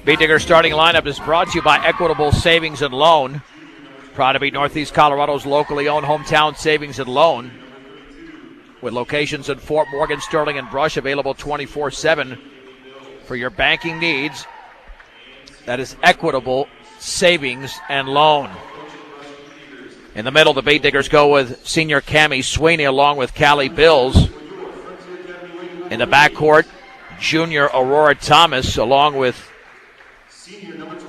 Beat Digger starting lineup is brought to you by Equitable Savings and Loan. Proud to be Northeast Colorado's locally owned hometown savings and loan. With locations in Fort Morgan, Sterling, and Brush, available 24/7 for your banking needs. That is Equitable Savings and Loan. In the middle, the Beat Diggers go with senior Cammie Sweeney along with Callie Bills. In the backcourt, junior Aurora Thomas along with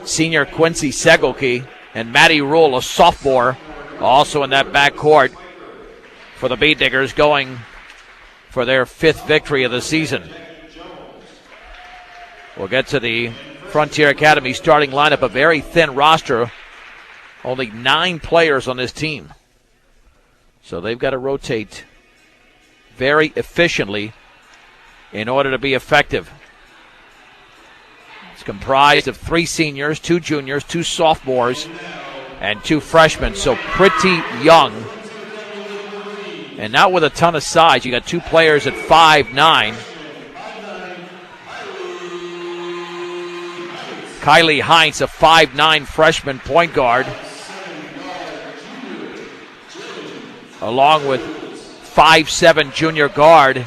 senior Quincy Segelke and Maddie Rule, a sophomore, also in that backcourt for the Beat Diggers, going for their 5th victory of the season. We'll get to the Frontier Academy starting lineup, a very thin roster. Only 9 players on this team. So they've got to rotate very efficiently in order to be effective. It's comprised of 3 seniors, 2 juniors, 2 sophomores, and 2 freshmen, so pretty young. And not with a ton of size. You got 2 players at 5'9". Kylie Heinz, a 5'9" freshman point guard, along with 5'7" junior guard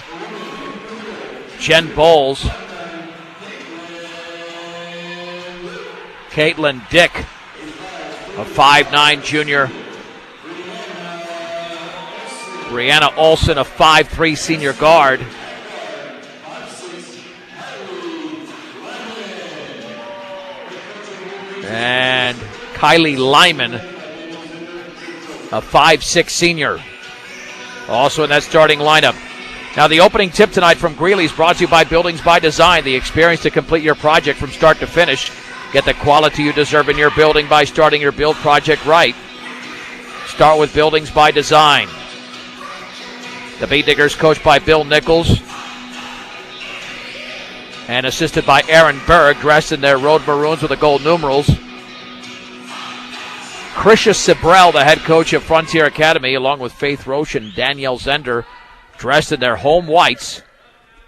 Jen Bowles. Caitlin Dick, a 5'9" junior. Brianna Olson, a 5'3" senior guard. And Kylie Lyman, a 5'6" senior, also in that starting lineup. Now the opening tip tonight from Greeley's brought to you by Buildings by Design, the experience to complete your project from start to finish. Get the quality you deserve in your building by starting your build project right. Start with Buildings by Design. The Beat Diggers coached by Bill Nichols and assisted by Aaron Berg, dressed in their road maroons with the gold numerals. Krisha Sibrel, the head coach of Frontier Academy, along with Faith Roche and Danielle Zender, dressed in their home whites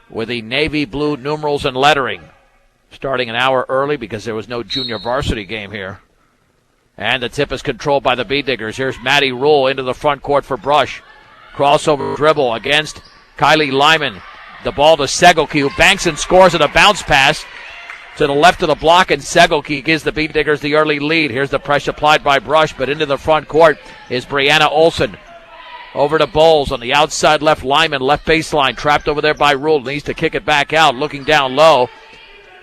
with the navy blue numerals and lettering. Starting an hour early because there was no junior varsity game here. And the tip is controlled by the Beat Diggers. Here's Maddie Rule into the front court for Brush. Crossover dribble against Kylie Lyman. The ball to Segelke, who banks and scores at a bounce pass to the left of the block, and Segelke gives the Beat Diggers the early lead. Here's the pressure applied by Brush, but into the front court is Brianna Olson. Over to Bowles on the outside left. Lyman, left baseline, trapped over there by Rule. Needs to kick it back out, looking down low,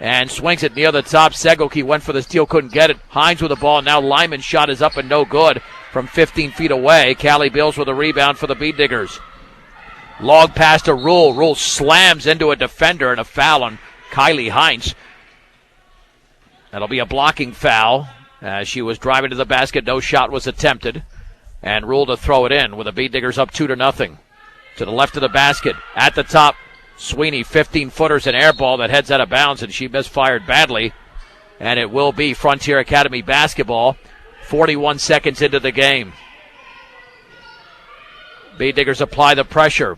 and swings it near the top. Segelke went for the steal, couldn't get it. Hines with the ball. Now Lyman's shot is up and no good from 15 feet away. Callie Bills with a rebound for the Beat Diggers. Long pass to Rule. Rule slams into a defender, and a foul on Kylie Hines. That'll be a blocking foul. As she was driving to the basket, no shot was attempted. And Rule to throw it in with the Beat Diggers up 2-0. To the left of the basket. At the top, Sweeney, 15-footers, an air ball that heads out of bounds, and she misfired badly. And it will be Frontier Academy basketball. 41 seconds into the game. Beat Diggers apply the pressure.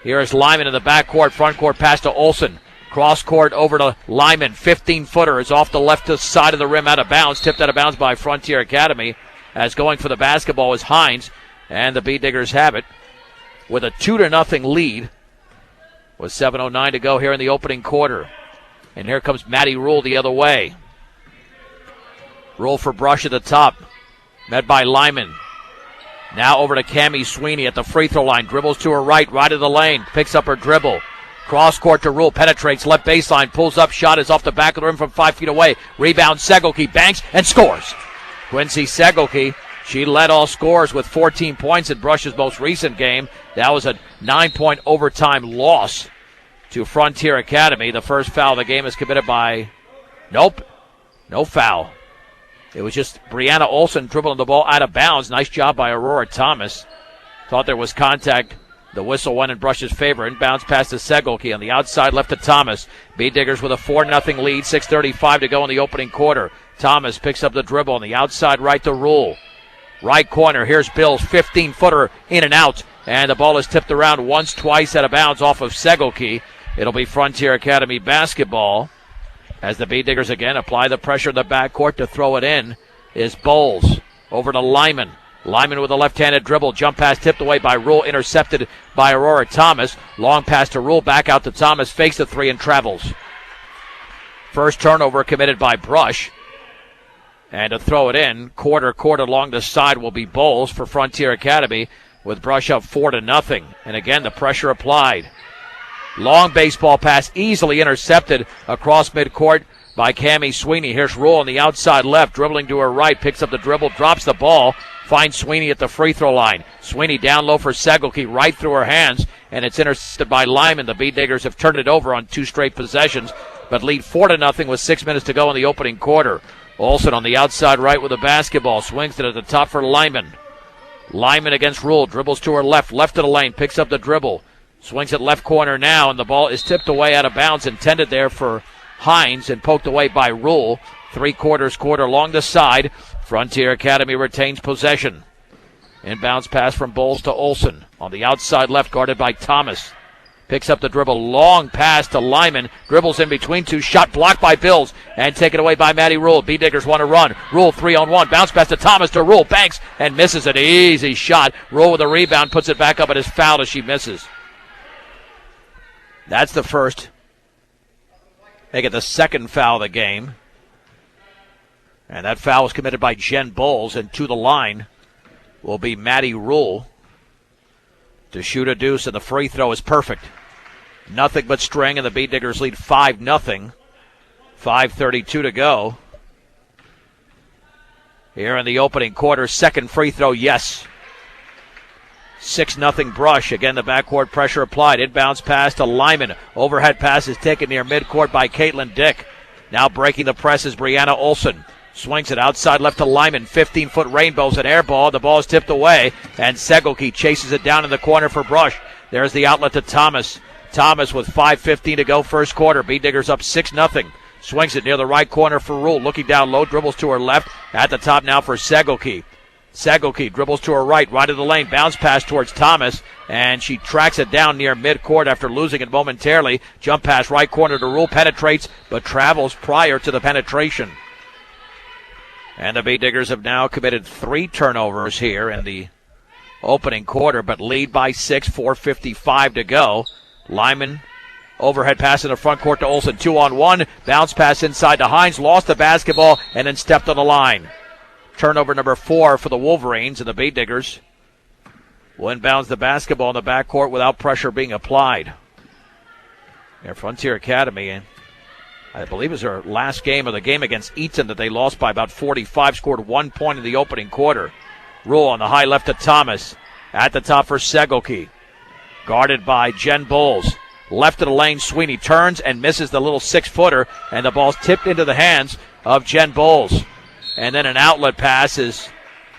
Here is Lyman in the backcourt. Front court pass to Olson. Cross court over to Lyman. 15-footer is off the left side of the rim, out of bounds. Tipped out of bounds by Frontier Academy. As going for the basketball is Hines. And the Beat Diggers have it with a 2-0 lead. With 7:09 to go here in the opening quarter. And here comes Maddie Rule the other way. Rule for Brush at the top. Met by Lyman. Now over to Cammie Sweeney at the free throw line. Dribbles to her right of the lane. Picks up her dribble. Cross court to Rule. Penetrates left baseline. Pulls up. Shot is off the back of the rim from 5 feet away. Rebound Segelke. Banks and scores. Quincy Segelke. She led all scorers with 14 points in Brush's most recent game. That was a 9-point overtime loss to Frontier Academy. The first foul of the game is committed by... Nope. No foul. It was just Brianna Olson dribbling the ball out of bounds. Nice job by Aurora Thomas. Thought there was contact. The whistle went in Brush's favor. Inbounds pass to Segelke on the outside left to Thomas. Beat Diggers with a 4-0 lead. 6:35 to go in the opening quarter. Thomas picks up the dribble on the outside right to Rule. Right corner, here's Bills, 15-footer in and out. And the ball is tipped around once, twice out of bounds off of Segelke. It'll be Frontier Academy basketball. As the Bee Diggers again apply the pressure in the backcourt to throw it in is Bowles. Over to Lyman. Lyman with a left-handed dribble. Jump pass tipped away by Rule. Intercepted by Aurora Thomas. Long pass to Rule. Back out to Thomas. Fakes the three and travels. First turnover committed by Brush. And to throw it in, quarter along the side will be Bowles for Frontier Academy with Brush up 4-0. And again, the pressure applied. Long baseball pass easily intercepted across midcourt by Cammie Sweeney. Here's Rule on the outside left, dribbling to her right, picks up the dribble, drops the ball, finds Sweeney at the free throw line. Sweeney down low for Segelke, right through her hands, and it's intercepted by Lyman. The Bee Diggers have turned it over on 2 straight possessions, but lead 4-0 with 6 minutes to go in the opening quarter. Olsen on the outside right with the basketball, swings it at the top for Lyman. Lyman against Rule, dribbles to her left of the lane, picks up the dribble, swings it left corner now, and the ball is tipped away out of bounds, intended there for Hines, and poked away by Rule. 3/4 court along the side. Frontier Academy retains possession. Inbounds pass from Bowles to Olsen. On the outside left, guarded by Thomas. Picks up the dribble, long pass to Lyman, dribbles in between two, shot blocked by Bills, and taken away by Maddie Rule. Bee Diggers want to run. Rule 3-on-1, bounce pass to Thomas to Rule, banks, and misses an easy shot. Rule with a rebound, puts it back up, and is fouled as she misses. That's the first. They get the second foul of the game. And that foul was committed by Jen Bowles, and to the line will be Maddie Rule to shoot a deuce, and the free throw is perfect. Nothing but string, and the Bee Diggers lead 5-0. 5:32 to go. Here in the opening quarter, second free throw, yes. 6-0 Brush. Again, the backcourt pressure applied. Inbounds pass to Lyman. Overhead pass is taken near midcourt by Caitlin Dick. Now breaking the press is Brianna Olsen. Swings it outside left to Lyman. 15-foot rainbows, an air ball. The ball is tipped away, and Segelke chases it down in the corner for Brush. There's the outlet to Thomas. Thomas with 5:15 to go first quarter. Bee Diggers up 6-0. Swings it near the right corner for Rule. Looking down low, dribbles to her left. At the top now for Segelke. Segelke dribbles to her right of the lane. Bounce pass towards Thomas, and she tracks it down near midcourt after losing it momentarily. Jump pass right corner to Rule. Penetrates, but travels prior to the penetration. And the Bee Diggers have now committed 3 turnovers here in the opening quarter, but lead by 6, 4:55 to go. Lyman, overhead pass in the front court to Olsen, 2-on-1. Bounce pass inside to Hines, lost the basketball, and then stepped on the line. Turnover number 4 for the Wolverines, and the Bee Diggers will inbounds the basketball in the backcourt without pressure being applied. Their Frontier Academy, I believe, is their last game of the game against Eaton that they lost by about 45, scored 1 point in the opening quarter. Rule on the high left to Thomas. At the top for Segelke. Guarded by Jen Bowles. Left of the lane, Sweeney turns and misses the little 6-footer, and the ball's tipped into the hands of Jen Bowles. And then an outlet pass is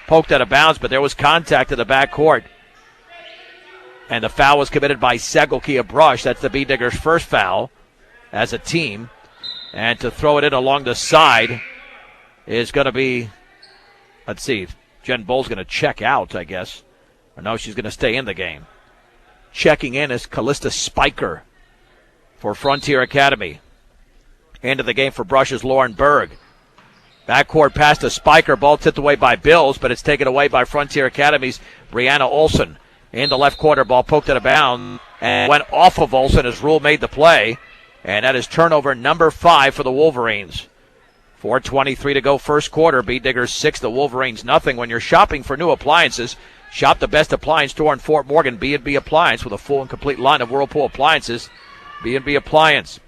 poked out of bounds, but there was contact in the backcourt. And the foul was committed by Segelke, a Brush. That's the Bee Diggers' first foul as a team. And to throw it in along the side is going to be, let's see, Jen Bowles going to check out, I guess. Or no, she's going to stay in the game. Checking in is Callista Spiker for Frontier Academy. Into the game for Brush is Lauren Berg. Backcourt pass to Spiker. Ball tipped away by Bills, but it's taken away by Frontier Academy's Brianna Olsen. In the left quarter, ball poked out of bounds and went off of Olsen as Rule made the play. And that is turnover number 5 for the Wolverines. 4:23 to go first quarter. Bee Diggers 6, the Wolverines nothing. When you're shopping for new appliances, shop the best appliance store in Fort Morgan, B&B Appliance, with a full and complete line of Whirlpool appliances. B&B Appliance.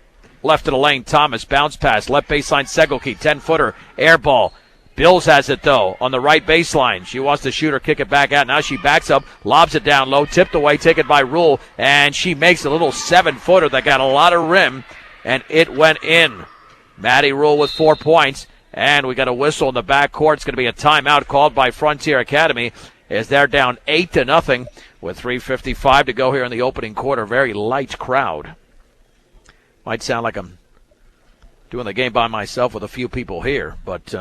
Left of the lane, Thomas, bounce pass, left baseline, Segelke, 10-footer, air ball. Bills has it, though, on the right baseline. She wants to shoot or kick it back out. Now she backs up, lobs it down low, tipped away, taken by Rule, and she makes a little 7-footer that got a lot of rim, and it went in. Maddie Rule with 4 points, and we got a whistle in the backcourt. It's going to be a timeout called by Frontier Academy as they're down 8-0 with 3:55 to go here in the opening quarter. Very light crowd. Might sound like I'm doing the game by myself with a few people here, but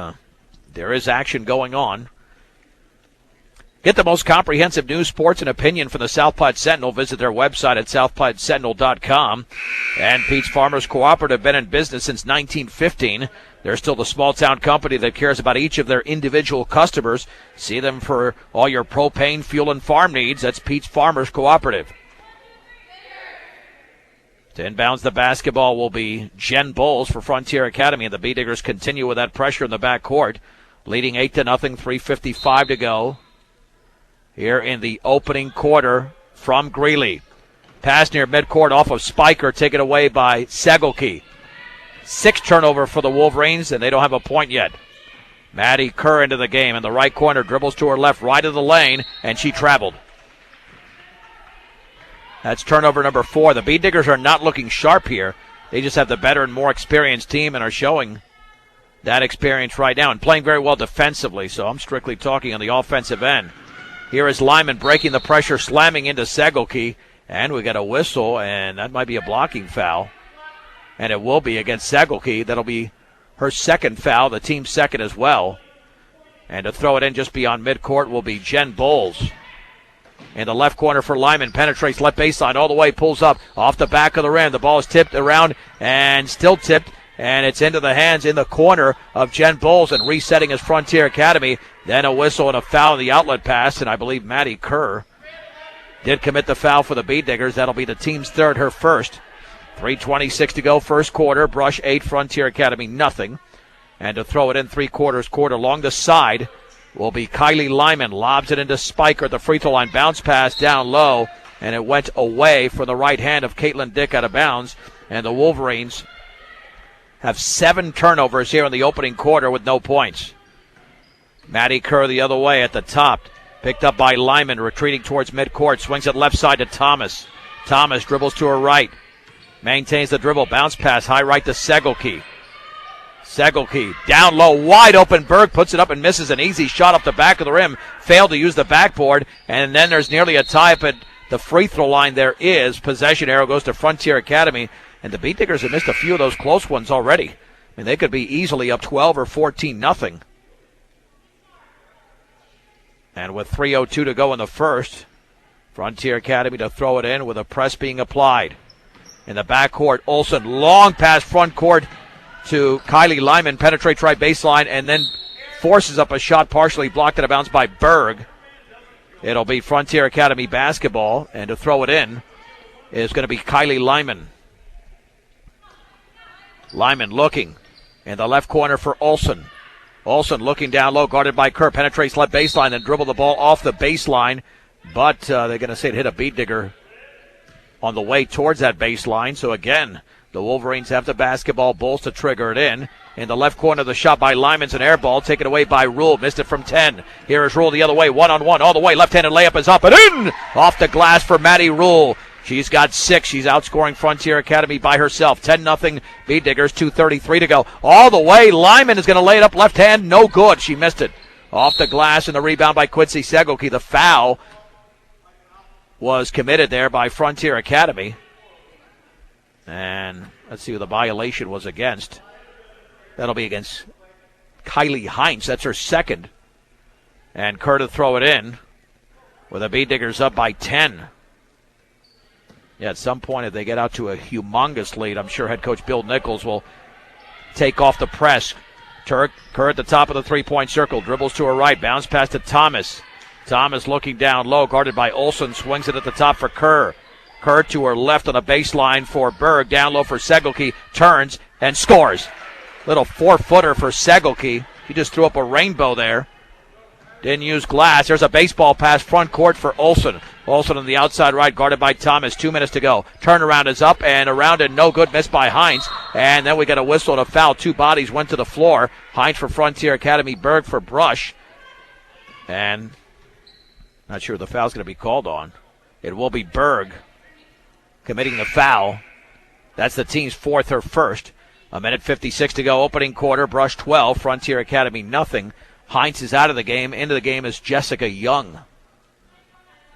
there is action going on Get the most comprehensive news, sports, and opinion from the South Platte Sentinel. Visit their website at southplattesentinel.com. And Pete's Farmers Cooperative, been in business since 1915. They're still the small-town company that cares about each of their individual customers. See them for all your propane, fuel, and farm needs. That's Pete's Farmers Cooperative. To inbounds the basketball will be Jen Bowles for Frontier Academy, and the B-Diggers continue with that pressure in the backcourt, leading 8-0, 3:55 to go here in the opening quarter from Greeley. Pass near midcourt off of Spiker, taken away by Segelke. 6 turnover for the Wolverines, and they don't have a point yet. Maddie Kerr into the game in the right corner, dribbles to her left, right of the lane, and she traveled. That's turnover number 4. The B-Diggers are not looking sharp here. They just have the better and more experienced team and are showing that experience right now and playing very well defensively, so I'm strictly talking on the offensive end. Here is Lyman breaking the pressure, slamming into Segelke, and we got a whistle, and that might be a blocking foul. And it will be against Segelke. That'll be her second foul, the team's second as well. And to throw it in just beyond midcourt will be Jen Bowles. In the left corner for Lyman, penetrates left baseline all the way, pulls up off the back of the rim. The ball is tipped around and still tipped, and it's into the hands in the corner of Jen Bowles, and resetting his Frontier Academy. Then a whistle and a foul in the outlet pass, and I believe Maddie Kerr did commit the foul for the B-Diggers. That'll be the team's third, her first. 3:26 to go, first quarter. Brush 8, Frontier Academy nothing. And to throw it in three-quarters court along the side will be Kylie Lyman. Lobs it into Spiker at the free throw line. Bounce pass down low, and it went away for the right hand of Caitlin Dick out of bounds. And the Wolverines have 7 turnovers here in the opening quarter with no points. Maddie Kerr the other way at the top. Picked up by Lyman, retreating towards midcourt. Swings it left side to Thomas. Thomas dribbles to her right. Maintains the dribble. Bounce pass high right to Segelke. Segelke down low, wide open. Berg puts it up and misses an easy shot off the back of the rim. Failed to use the backboard. And then there's nearly a tie up at the free throw line. There is. Possession arrow goes to Frontier Academy. And the B-Diggers have missed a few of those close ones already. I mean, they could be easily up 12 or 14-0. And with 3:02 to go in the first, Frontier Academy to throw it in with a press being applied. In the backcourt, Olsen, long pass front court to Kylie Lyman, penetrates right baseline, and then forces up a shot partially blocked out of bounds by Berg. It'll be Frontier Academy basketball, and to throw it in is going to be Kylie Lyman. Lyman looking in the left corner for Olsen. Olsen looking down low, guarded by Kerr, penetrates left baseline, then dribble the ball off the baseline, but they're going to say it hit a B-Digger on the way towards that baseline. So again, the Wolverines have the basketball. Bulls to trigger it in. In the left corner, the shot by Lyman's an air ball, taken away by Rule. Missed it from 10. Here is Rule the other way, one-on-one, all the way. Left-handed layup is up and in! Off the glass for Maddie Rule. She's got 6. She's outscoring Frontier Academy by herself. 10-0 B-Diggers, 2:33 to go. All the way, Lyman is going to lay it up left hand. No good. She missed it. Off the glass, and the rebound by Quincy Segelke. The foul was committed there by Frontier Academy. And let's see who the violation was against. That'll be against Kylie Heinz. That's her second. And Kerr to throw it in with the B-Diggers up by 10. Yeah, at some point, if they get out to a humongous lead, I'm sure head coach Bill Nichols will take off the press. Kerr at the top of the three-point circle. Dribbles to her right. Bounce pass to Thomas. Thomas looking down low, guarded by Olsen. Swings it at the top for Kerr. Kerr to her left on the baseline for Berg. Down low for Segelke. Turns and scores. Little 4-footer for Segelke. He just threw up a rainbow there. Didn't use glass. There's a baseball pass front court for Olsen. Olsen on the outside right, guarded by Thomas. 2 minutes to go. Turnaround is up and around and no good. Missed by Heinz. And then we got a whistle and a foul. 2 bodies went to the floor. Heinz for Frontier Academy. Berg for Brush. And not sure the foul's going to be called on. It will be Berg committing the foul. That's the team's 4th, her first. 1:56 to go. Opening quarter. Brush 12. Frontier Academy nothing. Heinz is out of the game. Into the game is Jessica Young.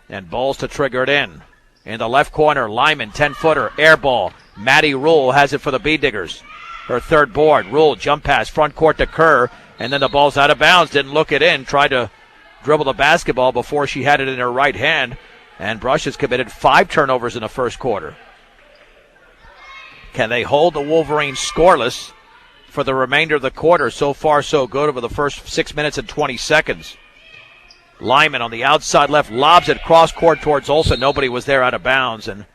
And Bowles to trigger it in. In the left corner, Lyman, 10-footer, air ball. Maddie Rule has it for the B-Diggers. Her third board. Rule, jump pass, front court to Kerr. And then the ball's out of bounds. Didn't look it in. Tried to dribble the basketball before she had it in her right hand. And Brush has committed 5 turnovers in the first quarter. Can they hold the Wolverines scoreless for the remainder of the quarter? So far, so good over the first 6 minutes and 20 seconds. Lyman on the outside left lobs it cross court towards Olsen. Nobody was there out of bounds. And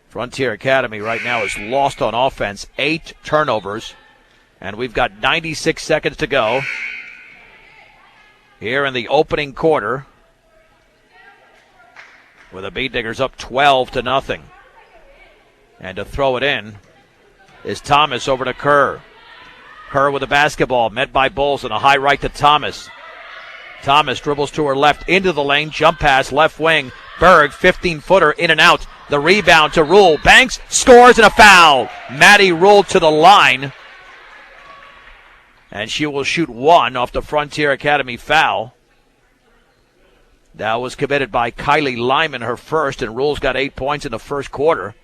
Frontier Academy right now is lost on offense. 8 turnovers. And we've got 96 seconds to go here in the opening quarter, with the Bead Diggers up 12-0. And to throw it in is Thomas over to Kerr. Kerr with the basketball, met by Bowles, and a high right to Thomas. Thomas dribbles to her left into the lane, jump pass, left wing. Berg, 15-footer, in and out. The rebound to Rule. Banks, scores, and a foul. Maddie Rule to the line. And she will shoot 1 off the Frontier Academy foul. That was committed by Kylie Lyman, her first, and Rule's got 8 points in the first quarter.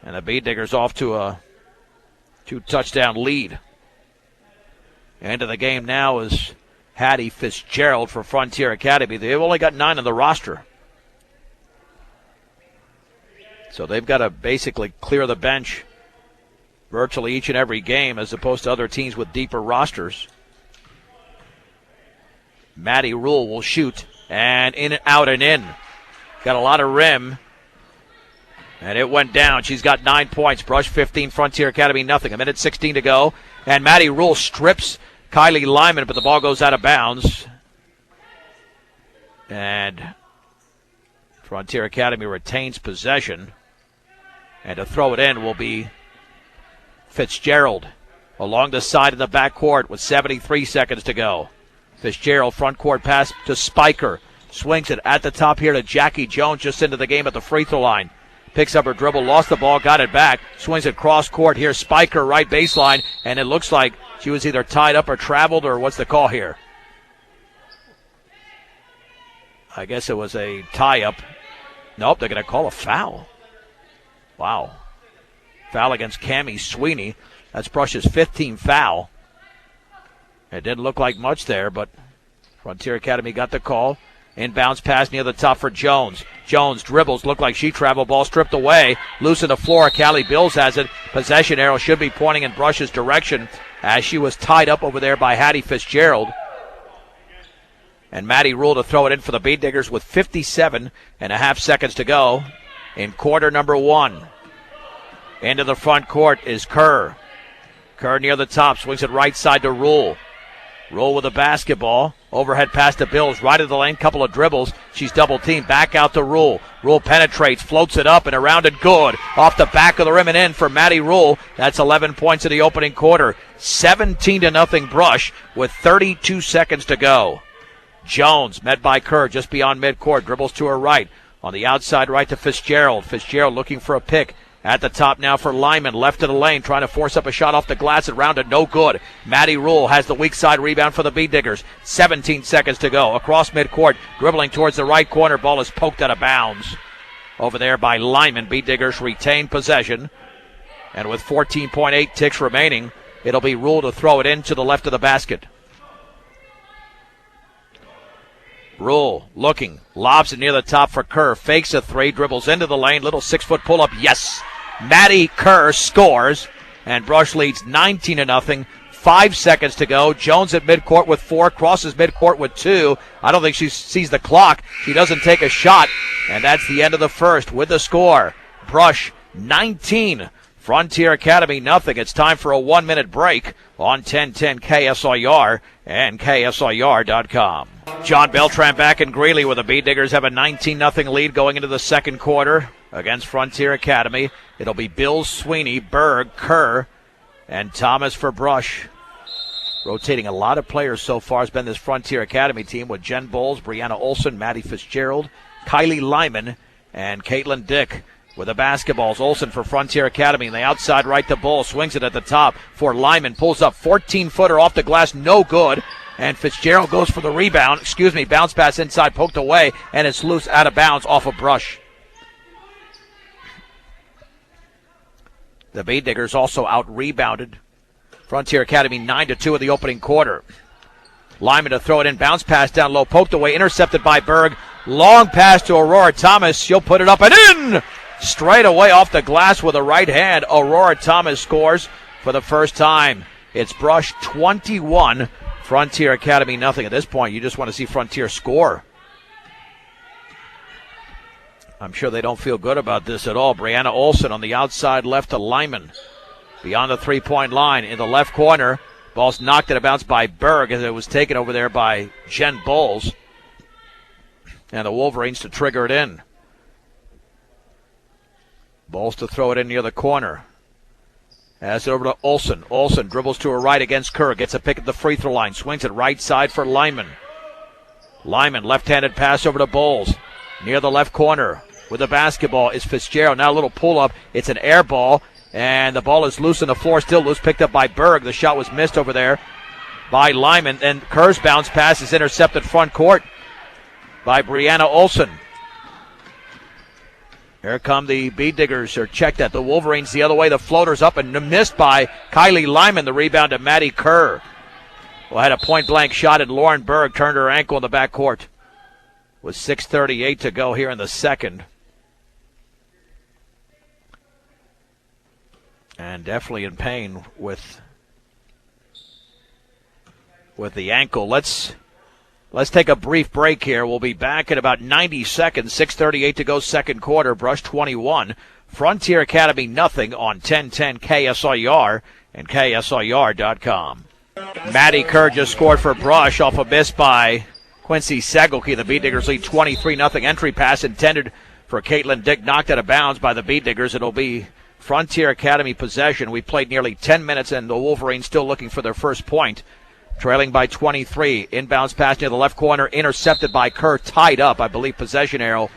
And the Bead Diggers off to a 2-touchdown lead. End of the game now is Hattie Fitzgerald for Frontier Academy. They've only got 9 on the roster. So they've got to basically clear the bench virtually each and every game, as opposed to other teams with deeper rosters. Maddie Rule will shoot, and in and out and in. Got a lot of rim, and it went down. She's got 9 points. Brush 15, Frontier Academy nothing. 1:16 to go, and Maddie Rule strips Kylie Lyman, but the ball goes out of bounds. And Frontier Academy retains possession, and to throw it in will be Fitzgerald along the side of the backcourt with 73 seconds to go. Fitzgerald, front court pass to Spiker. Swings it at the top here to Jackie Jones, just into the game at the free throw line. Picks up her dribble, lost the ball, got it back. Swings it cross court here. Spiker, right baseline. And it looks like she was either tied up or traveled, or what's the call here? I guess it was a tie-up. Nope, they're going to call a foul. Wow. Foul against Cammie Sweeney. That's Brush's 15th foul. It didn't look like much there, but Frontier Academy got the call. Inbounds pass near the top for Jones. Jones dribbles, looked like she traveled, ball stripped away. Loose in the floor, Callie Bills has it. Possession arrow should be pointing in Brush's direction, as she was tied up over there by Hattie Fitzgerald. And Maddie Rule to throw it in for the Bead Diggers with 57.5 seconds to go in quarter number 1. Into the front court is Kerr. Kerr near the top, swings it right side to Rule. Rule with the basketball. Overhead pass to Bills. Right of the lane, couple of dribbles. She's double teamed. Back out to Rule. Rule penetrates, floats it up and around and good. Off the back of the rim and in for Maddie Rule. That's 11 points in the opening quarter. 17-0 Brush with 32 seconds to go. Jones met by Kerr just beyond midcourt. Dribbles to her right. On the outside right to Fitzgerald. Fitzgerald looking for a pick. At the top now for Lyman, left of the lane, trying to force up a shot off the glass and round it, no good. Maddie Rule has the weak side rebound for the Bead Diggers. 17 seconds to go. Across midcourt, dribbling towards the right corner, ball is poked out of bounds. Over there by Lyman, Bead Diggers retain possession. And with 14.8 ticks remaining, it'll be Rule to throw it in to the left of the basket. Rule looking, lobs it near the top for Kerr, fakes a 3, dribbles into the lane, little 6-foot pull-up, yes! Maddie Kerr scores, and Brush leads 19-0. 5 seconds to go. Jones at midcourt with 4, crosses midcourt with 2. I don't think she sees the clock. She doesn't take a shot, and that's the end of the first with the score. Brush 19, Frontier Academy nothing. It's time for a 1-minute break on 1010 KSIR and KSIR.com. John Beltran back in Greeley, where the Bead Diggers have a 19-0 lead going into the second quarter against Frontier Academy. It'll be Bill Sweeney, Berg, Kerr, and Thomas for Brush. Rotating a lot of players so far has been this Frontier Academy team, with Jen Bowles, Brianna Olsen, Maddie Fitzgerald, Kylie Lyman, and Caitlin Dick. With the basketballs, Olsen for Frontier Academy. And the outside right to Bull. Swings it at the top for Lyman. Pulls up 14-footer off the glass. No good. And Fitzgerald goes for the rebound. Bounce pass inside, poked away. And it's loose out of bounds off of Brush. The Bead Diggers also out-rebounded Frontier Academy 9-2 in the opening quarter. Lyman to throw it in. Bounce pass down low. Poked away. Intercepted by Berg. Long pass to Aurora Thomas. She'll put it up and in! Straight away off the glass with a right hand. Aurora Thomas scores for the first time. It's Brush 21, Frontier Academy nothing. At this point, you just want to see Frontier score. I'm sure they don't feel good about this at all. Brianna Olson on the outside left to Lyman. Beyond the three-point line in the left corner. Ball's knocked out of bounds by Berg as it was taken over there by Jen Bowles. And the Wolverines to trigger it in. Bowles to throw it in near the corner. Has it over to Olson. Olson dribbles to her right against Kerr. Gets a pick at the free throw line. Swings it right side for Lyman. Lyman, left-handed pass over to Bowles. Near the left corner with the basketball is Fitzgerald. Now a little pull-up. It's an air ball, and the ball is loose on the floor. Still loose, picked up by Berg. The shot was missed over there by Lyman. And Kerr's bounce pass is intercepted front court by Brianna Olson. Here come the Bead Diggers. Or checked at the Wolverines the other way. The floater's up and missed by Kylie Lyman. The rebound to Maddie Kerr. Well, had a point-blank shot, and Lauren Berg turned her ankle in the backcourt. With 6:38 to go here in the second. And definitely in pain with the ankle. Let's take a brief break here. We'll be back in about 90 seconds. 6:38 to go, second quarter. Brush 21. Frontier Academy nothing on 1010 KSIR and KSIR.com. Maddie Kerr just scored for Brush off a miss by Quincy Segelke. The Bead Diggers lead 23-0. Entry pass intended for Caitlin Dick, knocked out of bounds by the Bead Diggers. It'll be Frontier Academy possession. We played nearly 10 minutes, and the Wolverines still looking for their first point. Trailing by 23. Inbounds pass near the left corner, intercepted by Kerr, tied up. I believe possession arrow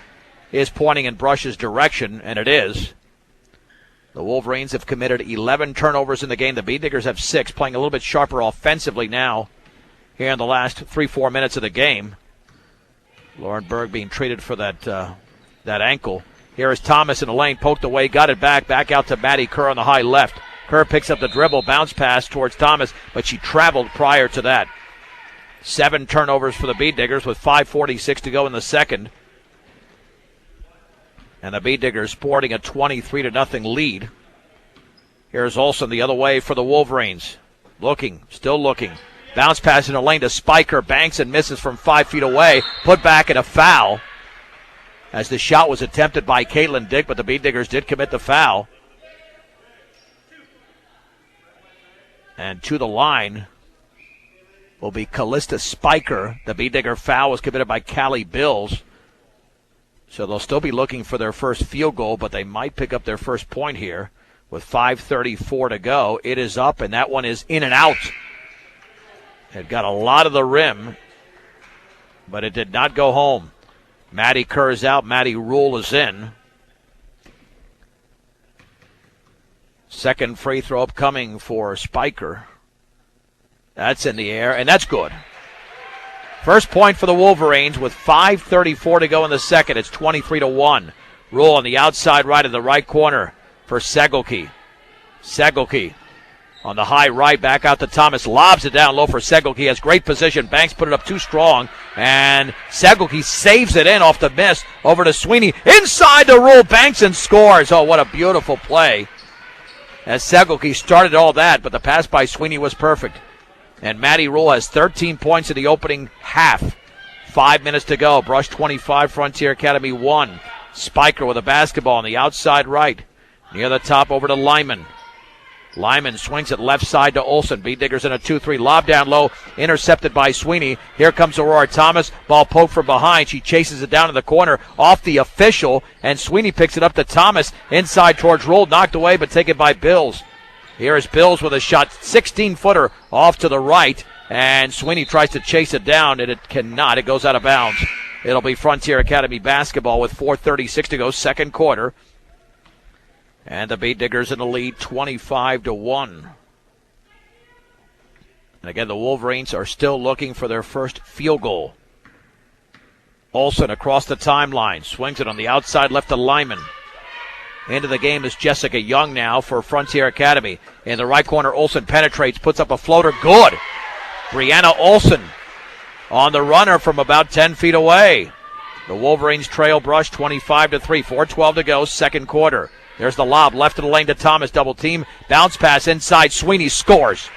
is pointing in Brush's direction, and it is. The Wolverines have committed 11 turnovers in the game. The Bead Diggers have 6, playing a little bit sharper offensively now here in the last 3-4 minutes of the game. Lauren Berg being treated for that ankle. Here is Thomas in the lane, poked away, got it back out to Maddie Kerr on the high left. Kerr picks up the dribble, bounce pass towards Thomas, but she traveled prior to that. 7 turnovers for the Bead Diggers with 5:46 to go in the second. And the Bead Diggers sporting a 23-0 lead. Here's Olsen the other way for the Wolverines. Still looking. Bounce pass in the lane to Spiker. Banks and misses from 5 feet away. Put back and a foul. As the shot was attempted by Caitlin Dick, but the Bead Diggers did commit the foul. And to the line will be Callista Spiker. The Bead Digger foul was committed by Callie Bills. So they'll still be looking for their first field goal, but they might pick up their first point here with 5:34 to go. It is up, and that one is in and out. It got a lot of the rim, but it did not go home. Maddie Kerr is out. Maddie Rule is in. Second free throw upcoming for Spiker. That's in the air, and that's good. First point for the Wolverines with 5:34 to go in the second. It's 23-1. Rule on the outside right of the right corner for Segelke. Segelke on the high right, back out to Thomas. Lobs it down low for Segelke. Has great position. Banks put it up too strong, and Segelke saves it in off the miss. Over to Sweeney. Inside the Rule. Banks and scores. Oh, what a beautiful play. As Segelke started all that, but the pass by Sweeney was perfect. And Maddie Rule has 13 points in the opening half. 5 minutes to go. Brush 25, Frontier Academy 1. Spiker with a basketball on the outside right. Near the top over to Lyman. Lyman swings it left side to Olsen. Bead Diggers in a 2-3. Lob down low. Intercepted by Sweeney. Here comes Aurora Thomas. Ball poked from behind. She chases it down in the corner off the official. And Sweeney picks it up to Thomas. Inside towards Rule. Knocked away but taken by Bills. Here is Bills with a shot. 16-footer off to the right. And Sweeney tries to chase it down, and it cannot. It goes out of bounds. It'll be Frontier Academy basketball with 4:36 to go, second quarter. And the Bead Diggers in the lead, 25-1. And again, the Wolverines are still looking for their first field goal. Olsen across the timeline. Swings it on the outside left to Lyman. Into the game is Jessica Young now for Frontier Academy. In the right corner, Olsen penetrates, puts up a floater. Good. Brianna Olsen on the runner from about 10 feet away. The Wolverines trail Brush 25-3, 4:12 to go, second quarter. There's the lob, left of the lane to Thomas, double team, bounce pass inside, Sweeney scores.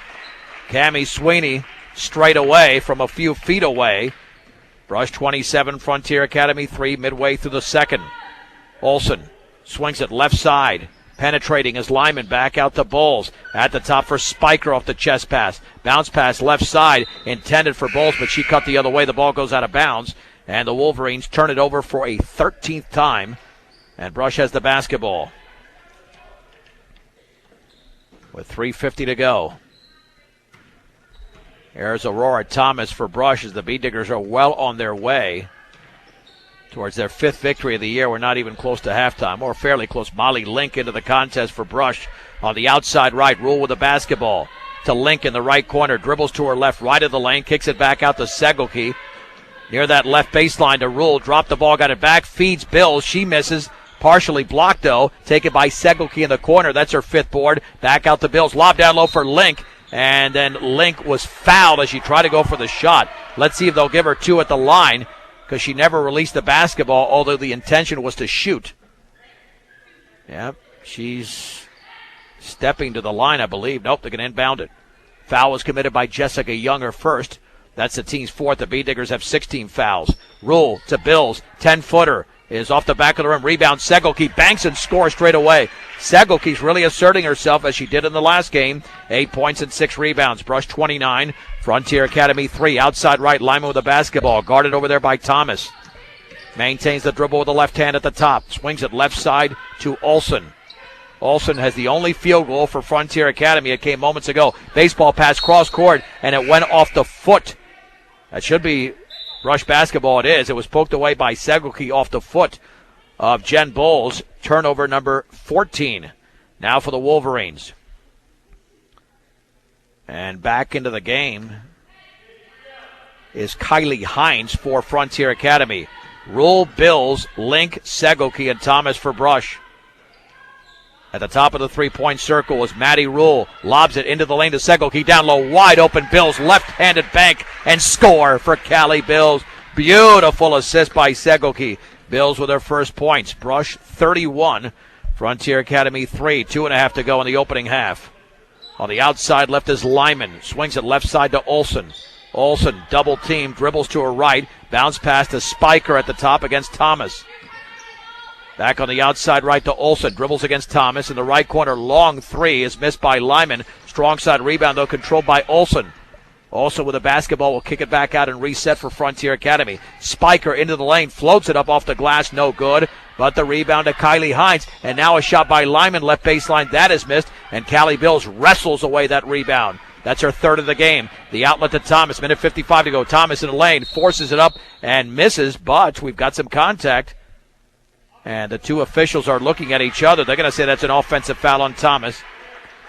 Cammie Sweeney straight away from a few feet away. Brush 27, Frontier Academy 3, midway through the second. Olsen swings it left side, penetrating as Lyman back out to Bowles. At the top for Spiker off the chest pass. Bounce pass left side, intended for Bowles, but she cut the other way. The ball goes out of bounds, and the Wolverines turn it over for a 13th time, and Brush has the basketball with 3:50 to go. There's Aurora Thomas for Brush as the Bee Diggers are well on their way towards their 5th victory of the year. We're not even close to halftime, or fairly close. Molly Link into the contest for Brush on the outside right. Rule with the basketball to Link in the right corner. Dribbles to her left, right of the lane, kicks it back out to Segelke. Near that left baseline to Rule. Dropped the ball, got it back, feeds Bills. She misses. Partially blocked, though. Taken by Segelke in the corner. That's her 5th board. Back out to Bills. Lob down low for Link. And then Link was fouled as she tried to go for the shot. Let's see if they'll give her 2 at the line, because she never released the basketball, although the intention was to shoot. Yep, she's stepping to the line, I believe. Nope, they're going to inbound it. Foul was committed by Jessica Young, her first. That's the team's 4th. The Bee Diggers have 16 fouls. Rule to Bills. 10-footer is off the back of the rim. Rebound, Segelke banks and scores straight away. Segelke's really asserting herself as she did in the last game. 8 points and 6 rebounds. Brush 29. Frontier Academy 3. Outside right, Lyman with the basketball. Guarded over there by Thomas. Maintains the dribble with the left hand at the top. Swings it left side to Olsen. Olsen has the only field goal for Frontier Academy. It came moments ago. Baseball pass cross court, and it went off the foot. That should be Brush basketball. It is. It was poked away by Segelke off the foot of Jen Bowles. Turnover number 14. Now for the Wolverines. And back into the game is Kylie Hines for Frontier Academy. Rule, Bills, Link, Segelke, and Thomas for Brush. At the top of the three-point circle is Maddie Rule. Lobs it into the lane to Segelke. Down low, wide open. Bills left-handed bank and score for Callie Bills. Beautiful assist by Segelke. Bills with their first points. Brush 31. Frontier Academy 3. 2.5 to go in the opening half. On the outside left is Lyman. Swings it left side to Olsen. Olsen double team. Dribbles to her right. Bounce pass to Spiker at the top against Thomas. Back on the outside right to Olsen. Dribbles against Thomas. In the right corner, long three is missed by Lyman. Strong side rebound, though, controlled by Olsen. Olsen with a basketball will kick it back out and reset for Frontier Academy. Spiker into the lane. Floats it up off the glass. No good. But the rebound to Kylie Hines. And now a shot by Lyman. Left baseline. That is missed. And Callie Bills wrestles away that rebound. That's her third of the game. The outlet to Thomas. Minute 55 to go. Thomas in the lane. Forces it up and misses. But we've got some contact. And the two officials are looking at each other. They're going to say that's an offensive foul on Thomas.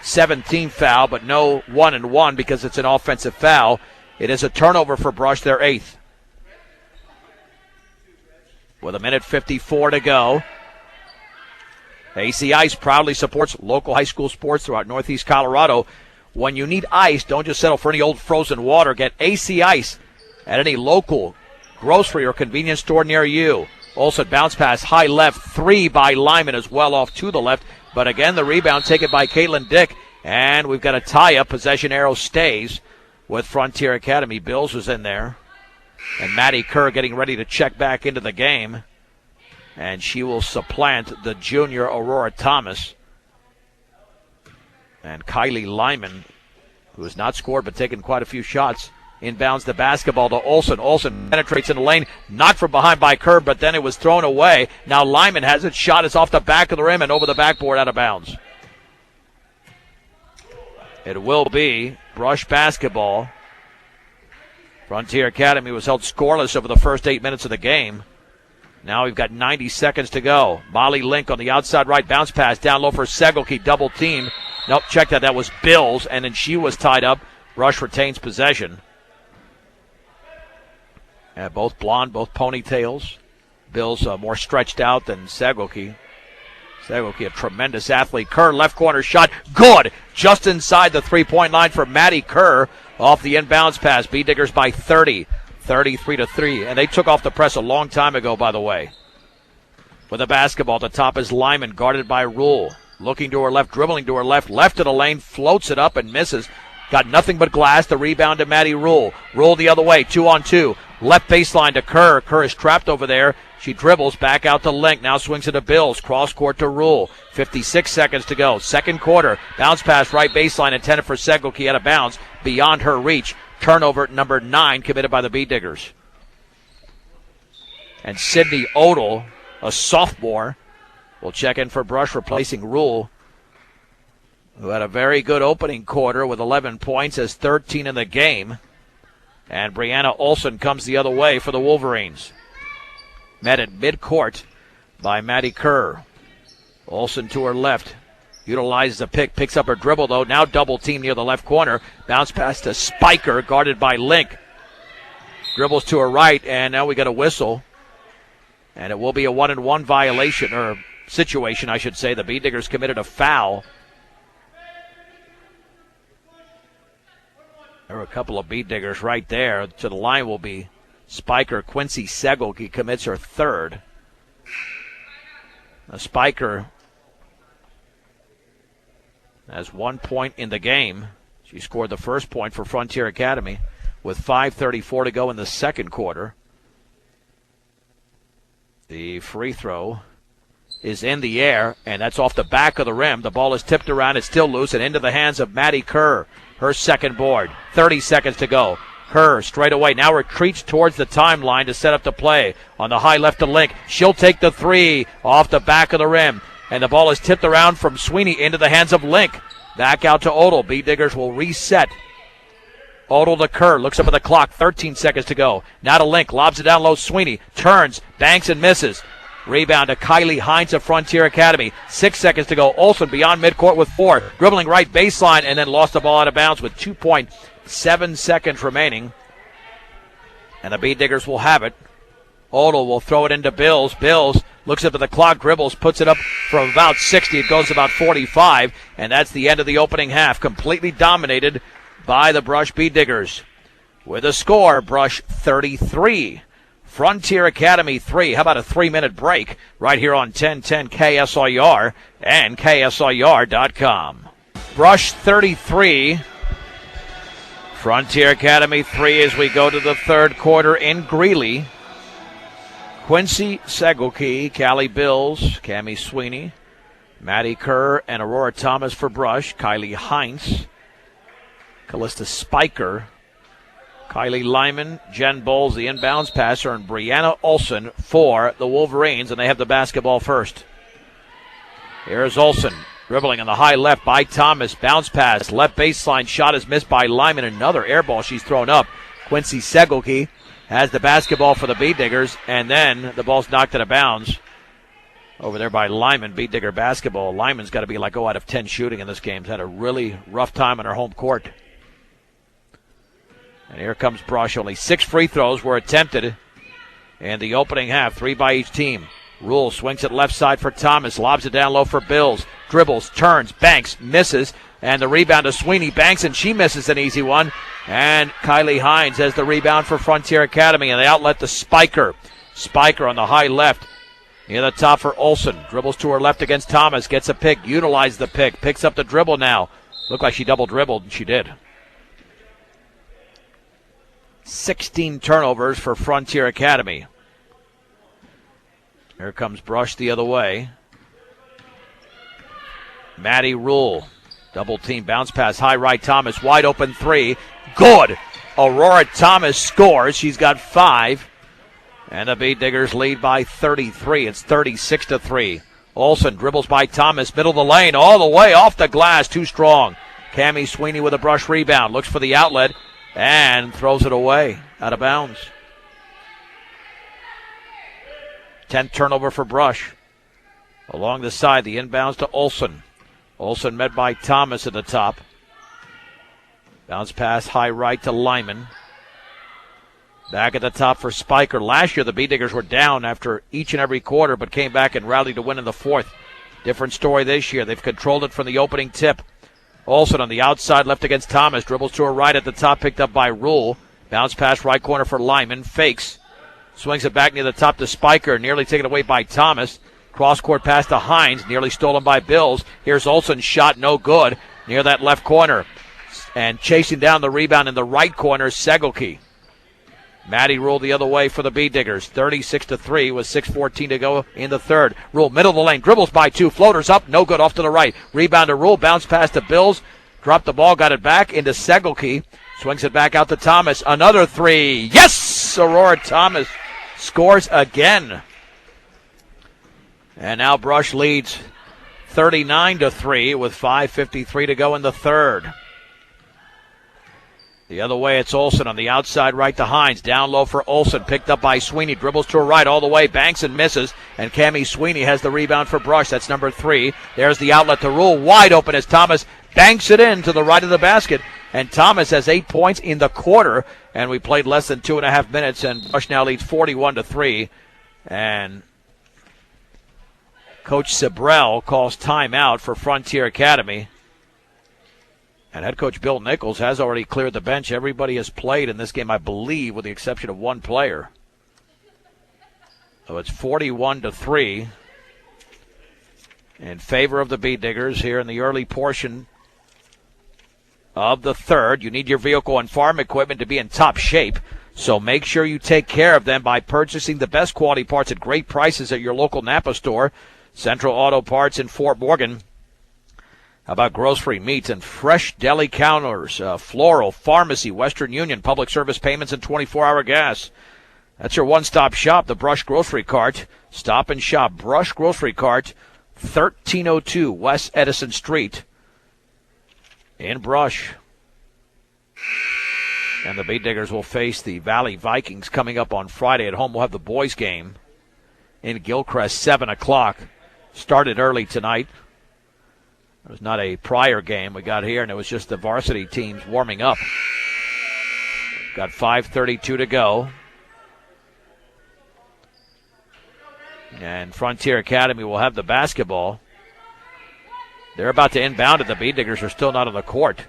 17 foul, but no 1-and-1 because it's an offensive foul. It is a turnover for Brush, their 8th. With a minute 54 to go. AC Ice proudly supports local high school sports throughout Northeast Colorado. When you need ice, don't just settle for any old frozen water. Get AC Ice at any local grocery or convenience store near you. Olsen bounce pass, high left, 3 by Lyman as well off to the left. But again, the rebound taken by Caitlin Dick. And we've got a tie-up. Possession arrow stays with Frontier Academy. Bills was in there. And Maddie Kerr getting ready to check back into the game. And she will supplant the junior Aurora Thomas. And Kylie Lyman, who has not scored but taken quite a few shots, inbounds the basketball to Olsen. Olsen penetrates in the lane, knocked from behind by Kerr, but then it was thrown away. Now Lyman has it. Shot is off the back of the rim and over the backboard out of bounds. It will be Brush basketball. Frontier Academy was held scoreless over the first 8 minutes of the game. Now we've got 90 seconds to go. Molly Link on the outside right, bounce pass down low for Segelke, double team. Nope, check that. That was Bills, and then she was tied up. Brush retains possession. Both blonde, both ponytails. Bills more stretched out than Segelke. Segelke, a tremendous athlete. Kerr, left corner shot. Good! Just inside the three-point line for Maddie Kerr off the inbounds pass. Bee Diggers by 30. 33-3. And they took off the press a long time ago, by the way. With the basketball, the top is Lyman, guarded by Rule. Looking to her left, dribbling to her left of the lane, floats it up and misses. Got nothing but glass. The rebound to Maddie Rule. Rule the other way, 2-on-2. Left baseline to Kerr. Kerr is trapped over there. She dribbles back out to Link. Now swings it to Bills. Cross court to Rule. 56 seconds to go. Second quarter. Bounce pass right baseline intended for Segelke out of bounds. Beyond her reach. Turnover number 9 committed by the Bee Diggers. And Sydney Odell, a sophomore, will check in for Brush, replacing Rule, who had a very good opening quarter with 11 points, has 13 in the game. And Brianna Olsen comes the other way for the Wolverines. Met at midcourt by Maddie Kerr. Olsen to her left. Utilizes a pick, picks up her dribble, though. Now double team near the left corner. Bounce pass to Spiker, guarded by Link. Dribbles to her right, and now we got a whistle. And it will be a 1-and-1 violation, or situation, I should say. The Bee Diggers committed a foul. There are a couple of Bee Diggers right there. To the line will be Spiker. Quincy Segelke commits her third. Now Spiker has 1 point in the game. She scored the first point for Frontier Academy with 5:34 to go in the second quarter. The free throw is in the air, and that's off the back of the rim. The ball is tipped around. It's still loose and into the hands of Maddie Kerr. Her second board. 30 seconds to go. Kerr straight away now retreats towards the timeline to set up the play. On the high left to Link. She'll take the three off the back of the rim. And the ball is tipped around from Sweeney into the hands of Link. Back out to Odell. Bee Diggers will reset. Odell to Kerr. Looks up at the clock. 13 seconds to go. Now to Link. Lobs it down low. Sweeney turns, banks, and misses. Rebound to Kylie Hines of Frontier Academy. 6 seconds to go. Olsen beyond midcourt with 4. Dribbling right baseline and then lost the ball out of bounds with 2.7 seconds remaining. And the Bee Diggers will have it. Odell will throw it into Bills. Bills looks up at the clock, dribbles, puts it up from about 60. It goes about 45. And that's the end of the opening half. Completely dominated by the Brush Bee Diggers. With a score, Brush 33. Frontier Academy 3. How about a 3-minute break right here on 1010 KSIR and KSIR.com. Brush 33. Frontier Academy 3 as we go to the third quarter in Greeley. Quincy Segelke, Callie Bills, Cammie Sweeney, Maddie Kerr, and Aurora Thomas for Brush. Kylie Hines, Callista Spiker, Kylie Lyman, Jen Bowles, the inbounds passer, and Brianna Olsen for the Wolverines, and they have the basketball first. Here's Olsen, dribbling on the high left by Thomas. Bounce pass, left baseline, shot is missed by Lyman. Another air ball she's thrown up. Quincy Segelke has the basketball for the Bee Diggers, and then the ball's knocked out of bounds over there by Lyman. Bee Digger basketball. Lyman's got to be like 0 out of 10 shooting in this game. She's had a really rough time on her home court. And here comes Brush. Only 6 free throws were attempted in the opening half, 3 by each team. Rule swings it left side for Thomas, lobs it down low for Bills, dribbles, turns, banks, misses, and the rebound to Sweeney. Banks, and she misses an easy one. And Kylie Hines has the rebound for Frontier Academy, and the outlet to Spiker. Spiker on the high left. Near the top for Olsen. Dribbles to her left against Thomas. Gets a pick. Utilizes the pick. Picks up the dribble now. Looked like she double dribbled, and she did. 16 turnovers for Frontier Academy. Here comes Brush the other way. Maddie Rule. Double team bounce pass. High right Thomas. Wide open 3. Good. Aurora Thomas scores. She's got 5. And the Bee Diggers lead by 33. It's 36-3. Olsen dribbles by Thomas. Middle of the lane. All the way off the glass. Too strong. Cammie Sweeney with a Brush rebound. Looks for the outlet. And throws it away. Out of bounds. 10th turnover for Brush. Along the side, the inbounds to Olsen. Olsen met by Thomas at the top. Bounce pass high right to Lyman. Back at the top for Spiker. Last year, the Bee Diggers were down after each and every quarter, but came back and rallied to win in the fourth. Different story this year. They've controlled it from the opening tip. Olsen on the outside, left against Thomas. Dribbles to her right at the top, picked up by Rule. Bounce pass right corner for Lyman. Fakes. Swings it back near the top to Spiker. Nearly taken away by Thomas. Cross-court pass to Hines. Nearly stolen by Bills. Here's Olsen's shot. No good. Near that left corner. And chasing down the rebound in the right corner, Segelke. Maddie Rule the other way for the Bee Diggers. 36-3 with 6:14 to go in the third. Rule middle of the lane. Dribbles by two. Floaters up. No good. Off to the right. Rebound to Rule. Bounce pass to Bills. Dropped the ball. Got it back into Segelke. Swings it back out to Thomas. Another three. Yes! Aurora Thomas scores again. And now Brush leads 39-3 with 5:53 to go in the third. The other way, it's Olsen on the outside right to Hines. Down low for Olsen. Picked up by Sweeney. Dribbles to her right all the way. Banks and misses. And Cammie Sweeney has the rebound for Brush. That's number 3. There's the outlet to Rule. Wide open as Thomas banks it in to the right of the basket. And Thomas has 8 points in the quarter. And we played less than 2.5 minutes. And Brush now leads 41-3. And Coach Sabrell calls timeout for Frontier Academy. And head coach Bill Nichols has already cleared the bench. Everybody has played in this game, I believe, with the exception of one player. So it's 41-3 in favor of the Bee Diggers here in the early portion of the third. You need your vehicle and farm equipment to be in top shape, so make sure you take care of them by purchasing the best quality parts at great prices at your local Napa store. Central Auto Parts in Fort Morgan. How about grocery, meats, and fresh deli counters, floral, pharmacy, Western Union, public service payments, and 24-hour gas. That's your one-stop shop, the Brush Grocery Cart. Stop and shop. Brush Grocery Cart, 1302 West Edison Street in Brush. And the Bee Diggers will face the Valley Vikings coming up on Friday at home. We'll have the boys game in Gilcrest, 7 o'clock. Started early tonight. It was not a prior game we got here, and it was just the varsity teams warming up. Got 5:32 to go. And Frontier Academy will have the basketball. They're about to inbound it. The Bee Diggers are still not on the court.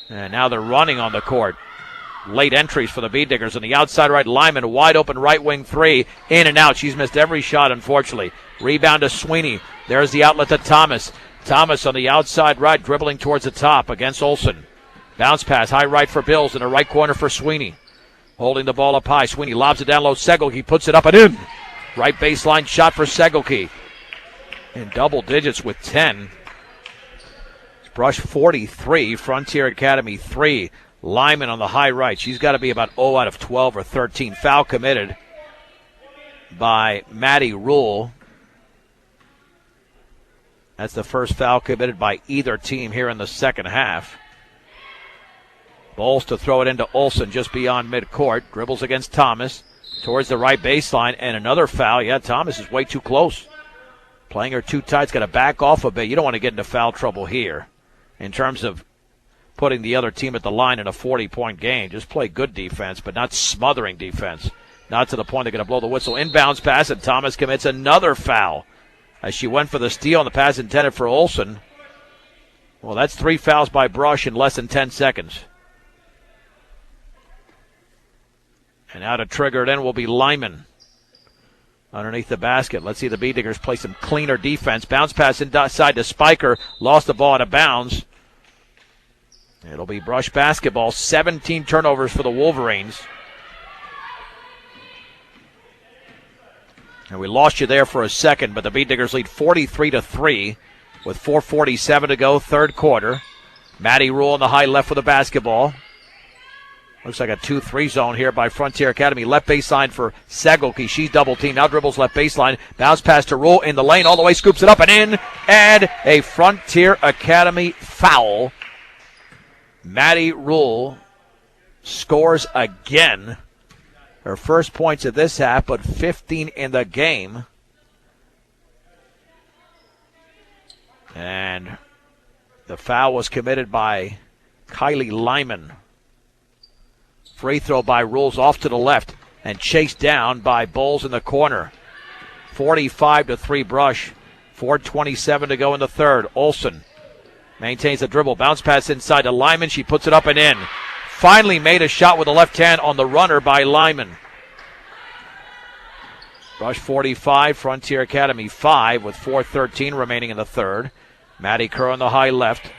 And now they're running on the court. Late entries for the Bee Diggers on the outside right. Lyman, wide open right wing three. In and out. She's missed every shot, unfortunately. Rebound to Sweeney. There's the outlet to Thomas. Thomas on the outside right, dribbling towards the top against Olsen. Bounce pass, high right for Bills, in the right corner for Sweeney. Holding the ball up high. Sweeney lobs it down low. Segelke puts it up and in. Right baseline shot for Segelke. In double digits with 10. Brush 43, Frontier Academy 3. Lyman on the high right. She's got to be about 0 out of 12 or 13. Foul committed by Maddie Rule. That's the first foul committed by either team here in the second half. Bowles to throw it into Olsen just beyond midcourt. Dribbles against Thomas towards the right baseline. And another foul. Yeah, Thomas is way too close. Playing her too tight. Got to back off a bit. You don't want to get into foul trouble here in terms of putting the other team at the line in a 40-point game. Just play good defense, but not smothering defense. Not to the point they're going to blow the whistle. Inbounds pass, and Thomas commits another foul as she went for the steal, and the pass intended for Olsen. Well, that's 3 fouls by Brush in less than 10 seconds. And now to trigger it in will be Lyman underneath the basket. Let's see the Bee Diggers play some cleaner defense. Bounce pass inside to Spiker. Lost the ball out of bounds. It'll be Brush basketball. 17 turnovers for the Wolverines. And we lost you there for a second, but the Bee Diggers lead 43-3 with 4:47 to go, third quarter. Maddie Rule in the high left for the basketball. Looks like a 2-3 zone here by Frontier Academy. Left baseline for Segelke. She's double teamed. Now dribbles left baseline. Bounce pass to Rule in the lane. All the way, scoops it up and in. And a Frontier Academy foul. Maddie Rule scores again. Her first points of this half, but 15 in the game. And the foul was committed by Kylie Lyman. Free throw by Rules off to the left and chased down by Bowles in the corner. 45-3 Brush. 4:27 to go in the third. Olsen maintains the dribble. Bounce pass inside to Lyman. She puts it up and in. finally made a shot with the left hand on the runner by Lyman. Brush 45, Frontier Academy 5 with 4:13 remaining in the third. Maddie Kerr on the high left.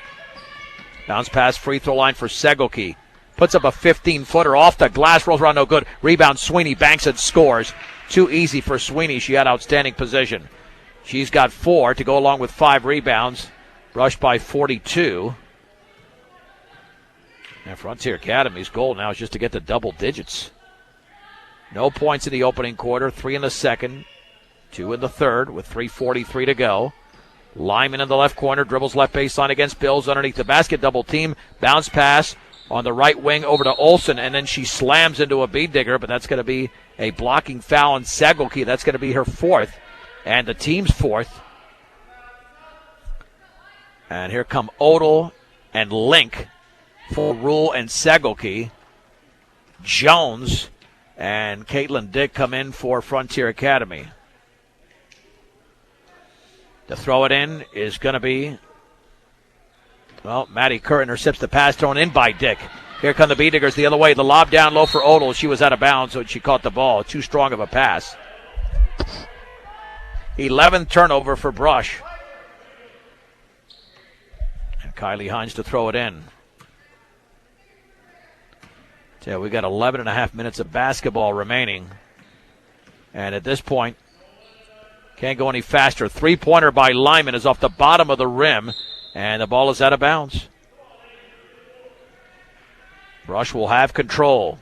Bounce pass free throw line for Segelke. Puts up a 15-footer off the glass, rolls around no good. Rebound, Sweeney banks and scores. Too easy for Sweeney. She had outstanding position. She's got 4 to go along with 5 rebounds. Brush by 42. And Frontier Academy's goal now is just to get to double digits. No points in the opening quarter, 3 in the second, 2 in the third with 3:43 to go. Lyman in the left corner, dribbles left baseline against Bills underneath the basket, double team, bounce pass on the right wing over to Olsen, and then she slams into a bead digger, but that's going to be a blocking foul on Segelke. That's going to be her 4th, and the team's 4th. And here come Odell and Link for Rule and Segelke. Jones and Caitlin Dick come in for Frontier Academy. To throw it in is going to be, well, Maddie Kerr intercepts the pass thrown in by Dick. Here come the B-Diggers the other way. The lob down low for Odell. She was out of bounds, so she caught the ball. Too strong of a pass. 11th turnover for Brush. And Kylie Hines to throw it in. So we got 11 and a half minutes of basketball remaining. And at this point, can't go any faster. 3-pointer by Lyman is off the bottom of the rim, and the ball is out of bounds. Brush will have control.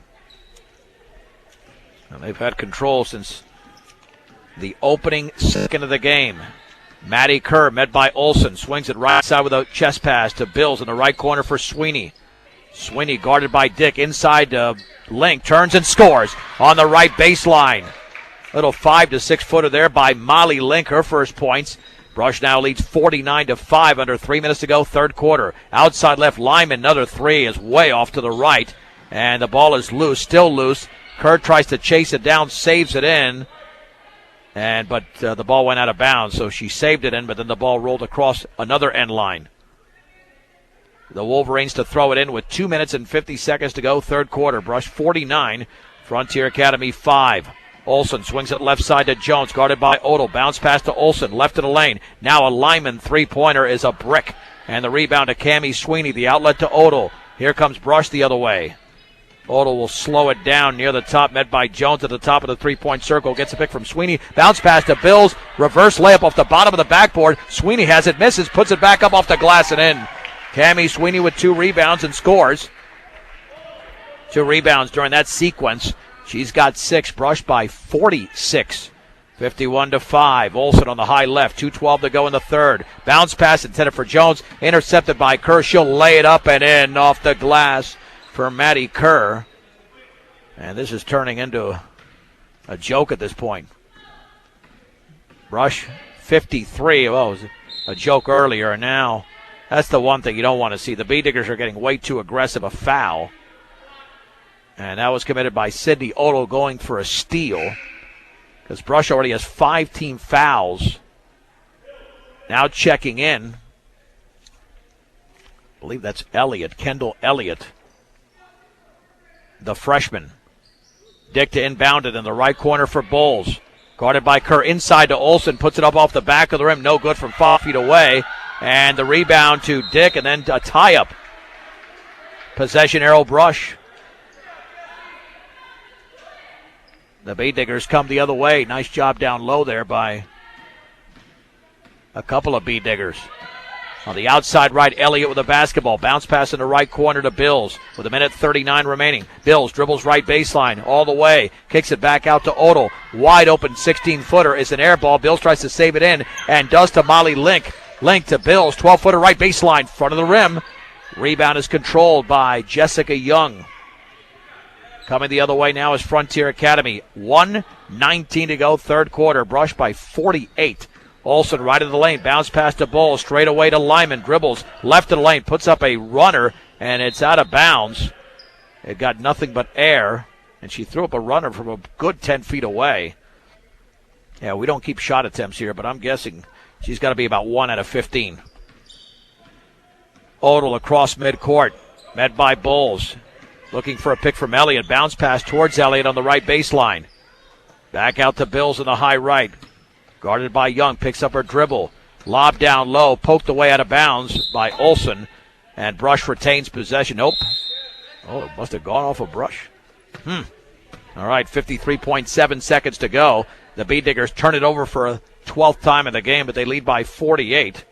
And they've had control since the opening second of the game. Maddie Kerr, met by Olsen, swings it right side with a chest pass to Bills in the right corner for Sweeney. Sweeney guarded by Dick inside Link, turns and scores on the right baseline. Little 5 to 6 footer there by Molly Link, her first points. Brush now leads 49-5 under 3 minutes to go, third quarter. Outside left, Lyman, another 3 is way off to the right, and the ball is loose, still loose. Kerr tries to chase it down, saves it in, but the ball went out of bounds, so she saved it in, but then the ball rolled across another end line. The Wolverines to throw it in with 2 minutes and 50 seconds to go, third quarter. Brush 49, Frontier Academy 5. Olsen swings it left side to Jones, guarded by Odell. Bounce pass to Olsen, left of the lane. Now a Lyman 3-pointer is a brick. And the rebound to Cammie Sweeney, the outlet to Odell. Here comes Brush the other way. Odell will slow it down near the top, met by Jones at the top of the 3-point circle. Gets a pick from Sweeney. Bounce pass to Bills. Reverse layup off the bottom of the backboard. Sweeney has it, misses, puts it back up off the glass and in. Cammie Sweeney with 2 rebounds and scores. 2 rebounds during that sequence. She's got 6, Brush by 46. 51-5. Olsen on the high left. 2:12 to go in the third. Bounce pass intended for Jones. Intercepted by Kerr. She'll lay it up and in off the glass for Maddie Kerr. And this is turning into a joke at this point. Brush 53. Well, it was a joke earlier. And now that's the one thing you don't want to see. The B-Diggers are getting way too aggressive. A foul. And that was committed by Sydney Odell going for a steal. Because Brush already has 5 team fouls. Now checking in. I believe that's Elliott, Kendall Elliott, the freshman. Dick to inbound it in the right corner for Bulls. Guarded by Kerr inside to Olsen. Puts it up off the back of the rim. No good from 5 feet away. And the rebound to Dick and then a tie-up. Possession arrow Brush. The B-Diggers come the other way. Nice job down low there by a couple of B-Diggers. On the outside right, Elliott with a basketball. Bounce pass in the right corner to Bills with 1:39 remaining. Bills dribbles right baseline all the way. Kicks it back out to Odell. Wide open 16-footer is an air ball. Bills tries to save it in and does to Molly Link. Link to Bills. 12-footer right baseline, front of the rim. Rebound is controlled by Jessica Young. Coming the other way now is Frontier Academy. 1:19 to go, third quarter. Brush by 48. Olsen right of the lane. Bounce pass to Bulls. Straight away to Lyman. Dribbles left of the lane. Puts up a runner, and it's out of bounds. It got nothing but air, and she threw up a runner from a good 10 feet away. Yeah, we don't keep shot attempts here, but I'm guessing she's got to be about 1 out of 15. Odell across midcourt. Met by Bulls. Looking for a pick from Elliott. Bounce pass towards Elliott on the right baseline. Back out to Bills in the high right. Guarded by Young. Picks up her dribble. Lob down low. Poked away out of bounds by Olsen. And Brush retains possession. Nope. Oh, it must have gone off a Brush. All right, 53.7 seconds to go. The Bee Diggers turn it over for a 12th time in the game, but they lead by 48.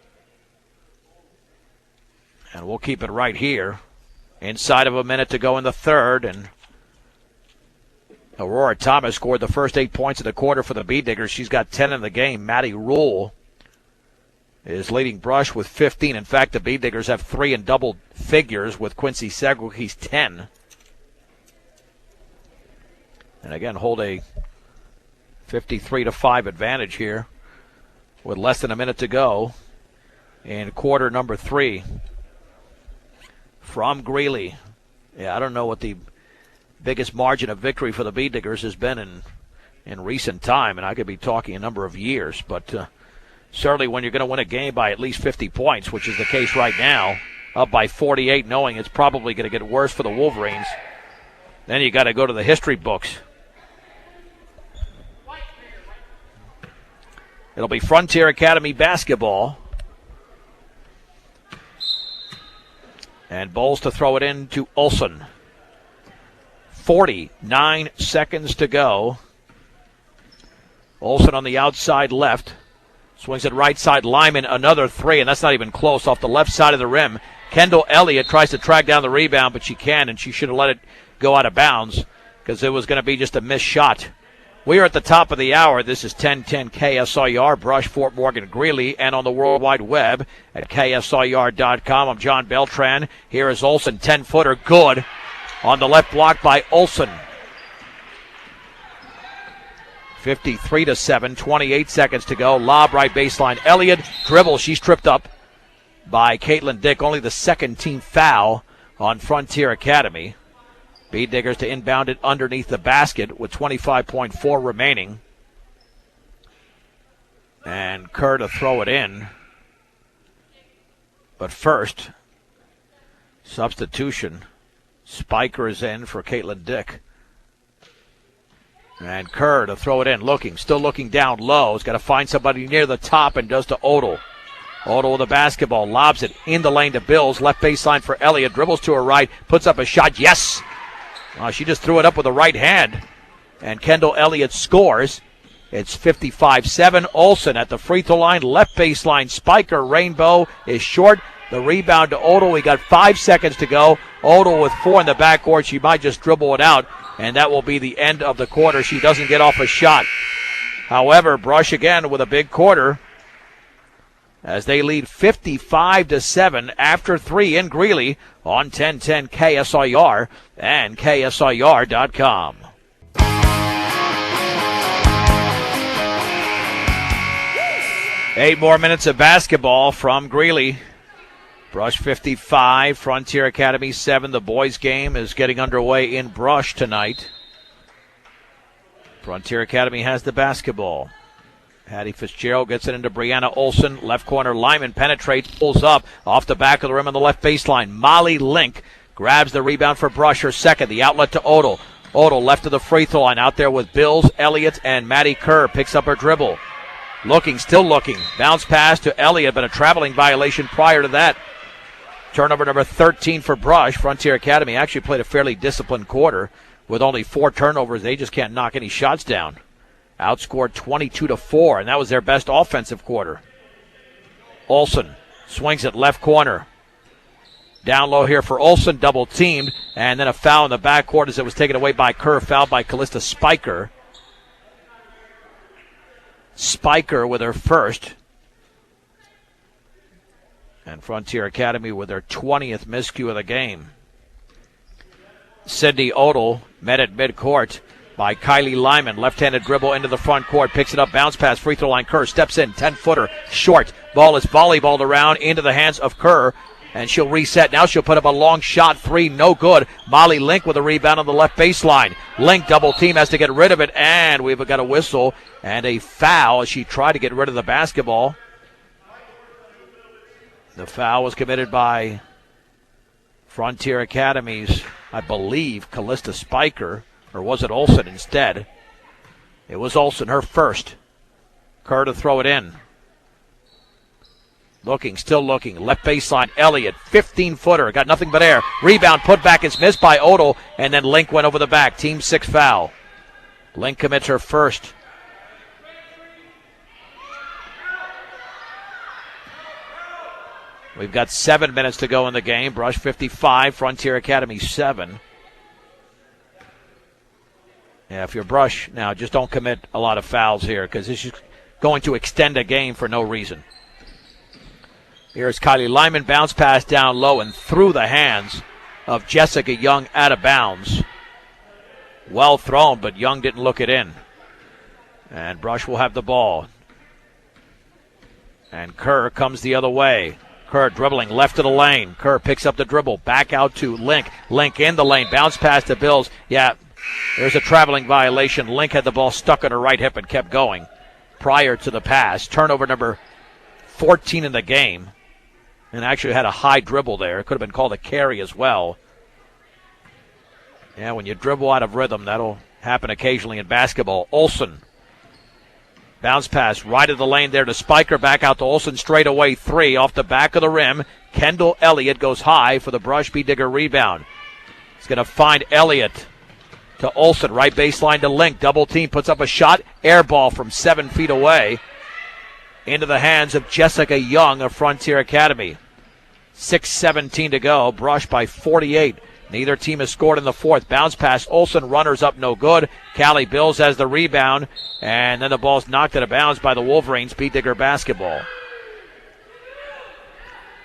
And we'll keep it right here. Inside of a minute to go in the third, and Aurora Thomas scored the first 8 points of the quarter for the Bee Diggers. She's got 10 in the game. Maddie Rule is leading Brush with 15. In fact, the Bee Diggers have 3 in double figures with Quincy Segui's 10. And again, hold a 53-5 advantage here with less than a minute to go in quarter number 3. From Greeley. Yeah, I don't know what the biggest margin of victory for the Bee Diggers has been in recent time, and I could be talking a number of years, but certainly when you're going to win a game by at least 50 points, which is the case right now, up by 48, knowing it's probably going to get worse for the Wolverines, then you got to go to the history books. It'll be Frontier Academy basketball. And Bowles to throw it in to Olsen. 49 seconds to go. Olsen on the outside left. Swings it right side. Lyman, another three, and that's not even close, off the left side of the rim. Kendall Elliott tries to track down the rebound, but she can, and she should have let it go out of bounds because it was going to be just a missed shot. We are at the top of the hour. This is 1010 KSIR, Brush, Fort Morgan, Greeley, and on the World Wide Web at KSIR.com. I'm John Beltran. Here is Olsen, 10-footer, good. On the left block by Olsen. 53-7, 28 seconds to go. Lob right baseline. Elliott dribble. She's tripped up by Caitlin Dick. Only the second team foul on Frontier Academy. Bee Diggers to inbound it underneath the basket with 25.4 remaining. And Kerr to throw it in. But first, substitution. Spiker is in for Caitlin Dick. And Kerr to throw it in, still looking down low. He's got to find somebody near the top and does to Odell. Odell with the basketball, lobs it in the lane to Bills. Left baseline for Elliott, dribbles to her right, puts up a shot, yes! She just threw it up with the right hand. And Kendall Elliott scores. It's 55-7. Olsen at the free throw line, left baseline. Spiker, Rainbow is short. The rebound to Odell. We got 5 seconds to go. Odell with 4 in the backcourt. She might just dribble it out, and that will be the end of the quarter. She doesn't get off a shot. However, Brush again with a big quarter as they lead 55-7 after 3 in Greeley on 1010 KSIR and KSIR.com. Eight more minutes of basketball from Greeley. Brush 55, Frontier Academy 7. The boys' game is getting underway in Brush tonight. Frontier Academy has the basketball. Hattie Fitzgerald gets it into Brianna Olsen. Left corner, Lyman penetrates, pulls up off the back of the rim on the left baseline. Molly Link grabs the rebound for Brush, her second. The outlet to Odell. Odell left of the free throw line, out there with Bills, Elliott, and Maddie Kerr. Picks up her dribble. Still looking. Bounce pass to Elliott, but a traveling violation prior to that. Turnover number 13 for Brush. Frontier Academy actually played a fairly disciplined quarter with only 4 turnovers. They just can't knock any shots down. Outscored 22-4, and that was their best offensive quarter. Olsen swings it left corner. Down low here for Olsen, double teamed, and then a foul in the backcourt as it was taken away by Kerr, fouled by Callista Spiker. Spiker with her first. And Frontier Academy with their 20th miscue of the game. Sydney Odell met at midcourt by Kylie Lyman. Left-handed dribble into the front court. Picks it up, bounce pass, free throw line. Kerr steps in, 10-footer, short. Ball is volleyballed around into the hands of Kerr. And she'll reset. Now she'll put up a long shot, 3, no good. Molly Link with a rebound on the left baseline. Link double team, has to get rid of it, and we've got a whistle and a foul as she tried to get rid of the basketball. The foul was committed by Frontier Academy's, I believe, Callista Spiker, or was it Olsen instead? It was Olsen, her first. Kerr to throw it in. Still looking. Left baseline, Elliott, 15-footer, got nothing but air. Rebound, put back, it's missed by Odell, and then Link went over the back. Team 6 foul. Link commits her first. We've got 7 minutes to go in the game. Brush 55, Frontier Academy 7. Yeah, if you're Brush now, just don't commit a lot of fouls here because this is going to extend a game for no reason. Here's Kylie Lyman, bounce pass down low and through the hands of Jessica Young out of bounds. Well thrown, but Young didn't look it in. And Brush will have the ball. And Kerr comes the other way. Kerr dribbling left of the lane. Kerr picks up the dribble. Back out to Link. Link in the lane. Bounce pass to Bills. Yeah, there's a traveling violation. Link had the ball stuck on her right hip and kept going prior to the pass. Turnover number 14 in the game. And actually had a high dribble there. It could have been called a carry as well. Yeah, when you dribble out of rhythm, that'll happen occasionally in basketball. Olsen. Bounce pass right of the lane there to Spiker. Back out to Olsen. Straight away 3 off the back of the rim. Kendall Elliott goes high for the Brush B. Digger rebound. He's going to find Elliott to Olsen. Right baseline to Link. Double team puts up a shot. Air ball from 7 feet away. Into the hands of Jessica Young of Frontier Academy. 6:17 to go. Brush by 48. Neither team has scored in the fourth. Bounce pass. Olsen, runners up, no good. Callie Bills has the rebound. And then the ball's knocked out of bounds by the Wolverines. B. Digger basketball.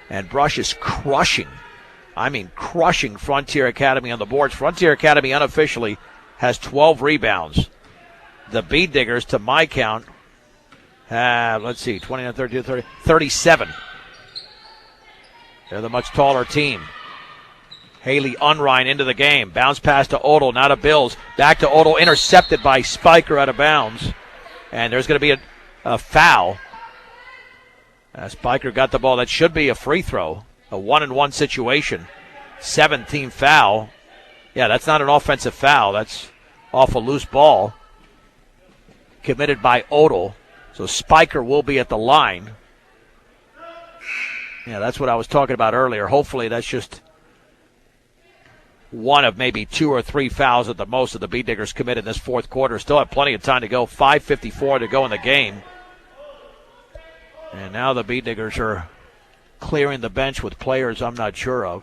And Brush is crushing Frontier Academy on the boards. Frontier Academy unofficially has 12 rebounds. The B. Diggers, to my count, have, 29, 32, 30, 37. They're the much taller team. Haley Unrein into the game. Bounce pass to Odell, now to Bills. Back to Odell, intercepted by Spiker out of bounds. And there's going to be a foul. Spiker got the ball. That should be a free throw. A 1-and-1 situation. 7th-team foul. Yeah, that's not an offensive foul. That's off a loose ball. Committed by Odell. So Spiker will be at the line. Yeah, that's what I was talking about earlier. Hopefully that's just one of maybe 2 or 3 fouls at the most that the B Diggers commit in this fourth quarter. Still have plenty of time to go. 5:54 to go in the game. And now the B Diggers are clearing the bench with players I'm not sure of.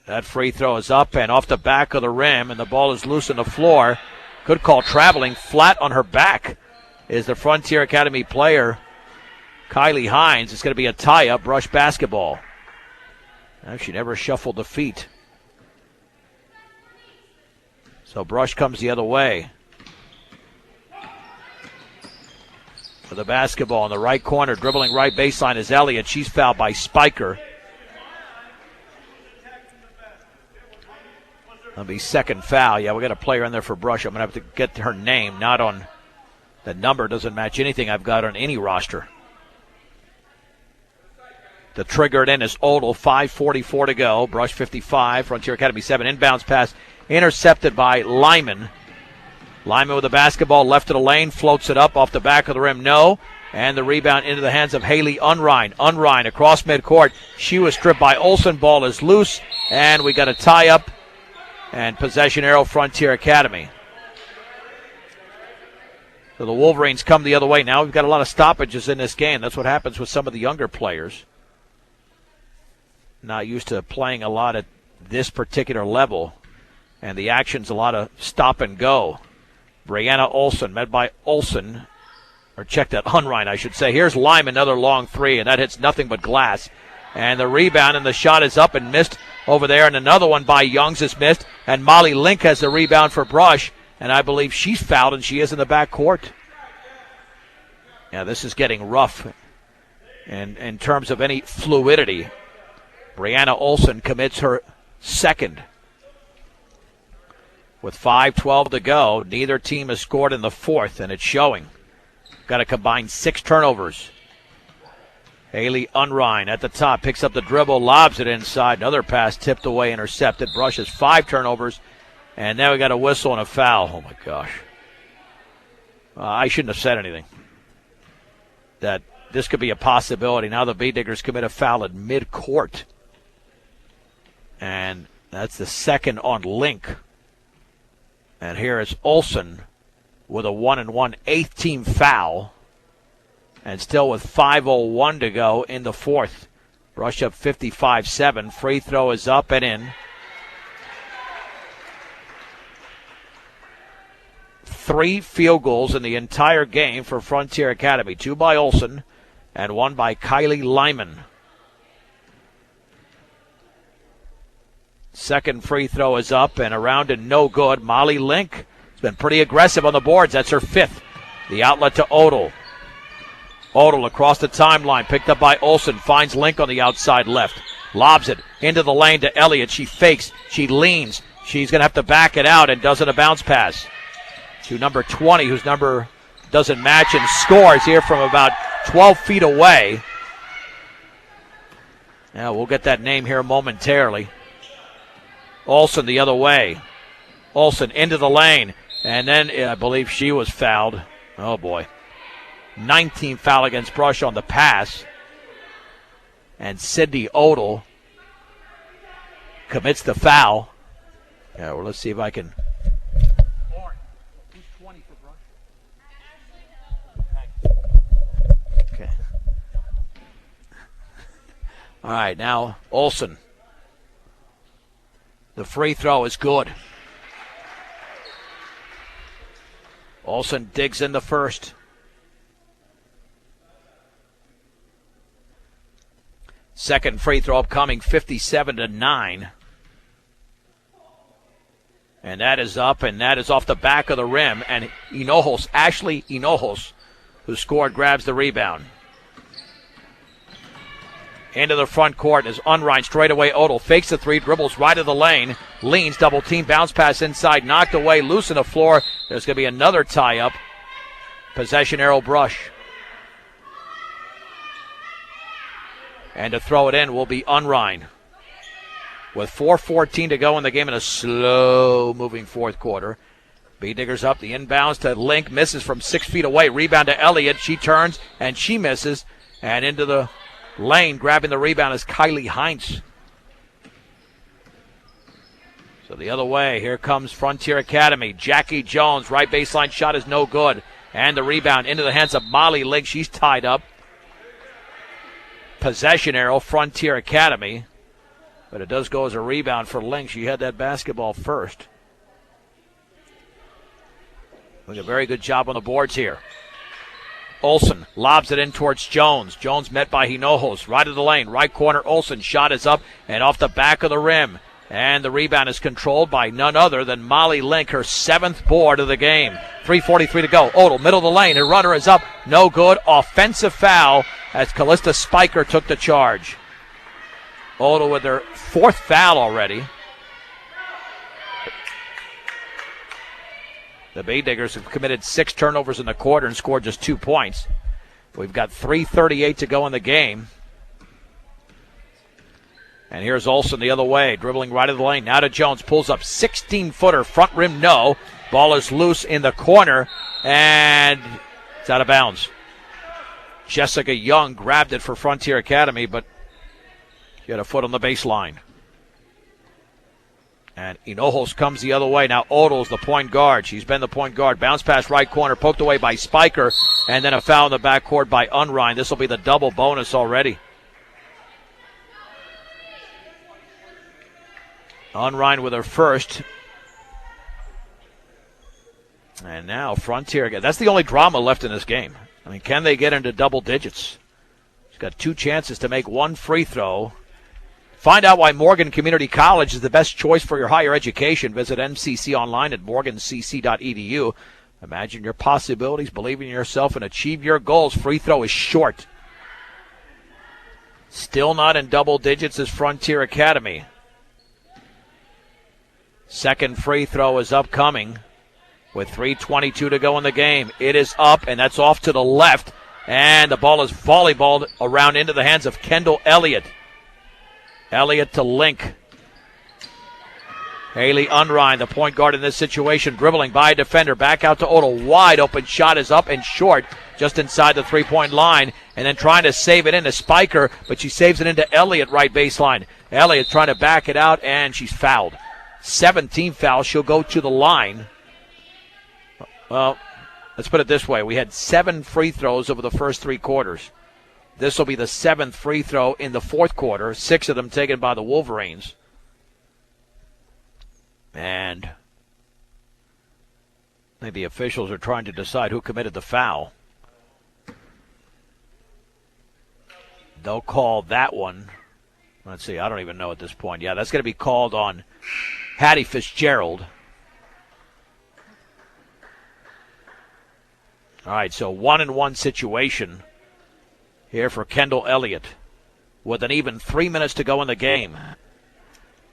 That free throw is up and off the back of the rim, and the ball is loose on the floor. Good call, traveling flat on her back is the Frontier Academy player, Kylie Hines. It's going to be a tie-up, Brush basketball. She never shuffled the feet. So Brush comes the other way. For the basketball in the right corner, dribbling right baseline is Elliott. She's fouled by Spiker. That'll be second foul. Yeah, we got a player in there for Brush. I'm going to have to get her name, not on the number. Doesn't match anything I've got on any roster. The trigger it in is Odell. 5:44 to go. Brush 55. Frontier Academy 7. Inbounds pass intercepted by Lyman. Lyman with the basketball left of the lane. Floats it up off the back of the rim. No. And the rebound into the hands of Haley Unrein. Unrein across midcourt. She was stripped by Olsen. Ball is loose. And we got a tie-up. And possession arrow, Frontier Academy. So the Wolverines come the other way. Now we've got a lot of stoppages in this game. That's what happens with some of the younger players. Not used to playing a lot at this particular level. And the action's a lot of stop and go. Brianna Olsen, met by Olsen. Or check that, Unrein, I should say. Here's Lyman, another long three, and that hits nothing but glass. And the rebound and the shot is up and missed over there. And another one by Youngs is missed. And Molly Link has the rebound for Brush. And I believe she's fouled, and she is in the backcourt. Yeah, this is getting rough. And in terms of any fluidity, Brianna Olsen commits her second. With 5:12 to go, neither team has scored in the fourth, and it's showing. Got a combined 6 turnovers. Haley Unrein at the top, picks up the dribble, lobs it inside. Another pass tipped away, intercepted. Brush has 5 turnovers, and now we got a whistle and a foul. Oh, my gosh. I shouldn't have said anything. That this could be a possibility. Now the B-Diggers commit a foul at mid-court. And that's the second on Link. And here is Olsen with a 1-and-1 eighth team foul. And still with 5:01 to go in the fourth. Brush up 55-7. Free throw is up and in. 3 field goals in the entire game for Frontier Academy. 2 by Olsen and 1 by Kylie Lyman. Second free throw is up and around and no good. Molly Link has been pretty aggressive on the boards. That's her 5th. The outlet to Odell. Odell across the timeline, picked up by Olsen, finds Link on the outside left. Lobs it into the lane to Elliott. She fakes, she leans. She's going to have to back it out and doesn't a bounce pass to number 20, whose number doesn't match, and scores here from about 12 feet away. Now we'll get that name here momentarily. Olsen the other way. Olsen into the lane, and then I believe she was fouled. Oh boy. 19th foul against Brush on the pass. And Sydney Odell commits the foul. Yeah, well, let's see if I can. Who's 20 for Brush? Okay. All right, now Olsen. The free throw is good. Olsen digs in the first. Second free throw upcoming, 57-9. And that is up, and that is off the back of the rim. And Hinojos, Ashley Hinojos, who scored, grabs the rebound. Into the front court is Unrein, straight away Odell, fakes the 3, dribbles right of the lane, leans, double team, bounce pass inside, knocked away, loose on the floor. There's going to be another tie-up. Possession arrow Brush. And to throw it in will be Unrein. With 4:14 to go in the game in a slow-moving fourth quarter. B-Diggers up, the inbounds to Link, misses from 6 feet away. Rebound to Elliott. She turns, and she misses. And into the lane, grabbing the rebound is Kylie Heinz. So the other way, here comes Frontier Academy. Jackie Jones, right baseline shot is no good. And the rebound into the hands of Molly Link. She's tied up. Possession arrow, Frontier Academy. But it does go as a rebound for Link. She had that basketball first. Doing a very good job on the boards here. Olsen lobs it in towards Jones. Jones met by Hinojos. Right of the lane, right corner. Olsen, shot is up and off the back of the rim. And the rebound is controlled by none other than Molly Link, her 7th board of the game. 3:43 to go. Odell, middle of the lane. Her runner is up. No good. Offensive foul as Callista Spiker took the charge. Odell with her 4th foul already. The B-Diggers have committed 6 turnovers in the quarter and scored just 2 points. We've got 3:38 to go in the game. And here's Olsen the other way, dribbling right of the lane. Now to Jones, pulls up 16-footer, front rim, no. Ball is loose in the corner, and it's out of bounds. Jessica Young grabbed it for Frontier Academy, but she had a foot on the baseline. And Hinojos comes the other way. Now Odell's the point guard. She's been the point guard. Bounce pass right corner, poked away by Spiker, and then a foul in the backcourt by Unrein. This will be the double bonus already. Unrein with her first. And now Frontier again. That's the only drama left in this game. I mean, can they get into double digits? She's got 2 chances to make 1 free throw. Find out why Morgan Community College is the best choice for your higher education. Visit MCC online at morgancc.edu. Imagine your possibilities, believe in yourself, and achieve your goals. Free throw is short. Still not in double digits is Frontier Academy. Second free throw is upcoming with 3:22 to go in the game. It is up, and that's off to the left. And the ball is volleyballed around into the hands of Kendall Elliott. Elliott to Link. Haley Unrein, the point guard in this situation, dribbling by a defender. Back out to Odell. Wide open shot is up and short, just inside the three-point line. And then trying to save it into Spiker, but she saves it into Elliott right baseline. Elliott trying to back it out, and she's fouled. 17 fouls. She'll go to the line. Well, let's put it this way. We had 7 free throws over the first 3 quarters. This will be the 7th free throw in the fourth quarter, 6 of them taken by the Wolverines. And I think the officials are trying to decide who committed the foul. They'll call that one. Let's see, I don't even know at this point. Yeah, that's going to be called on Hattie Fitzgerald. All right, so 1-and-1 situation here for Kendall Elliott with an even 3 minutes to go in the game.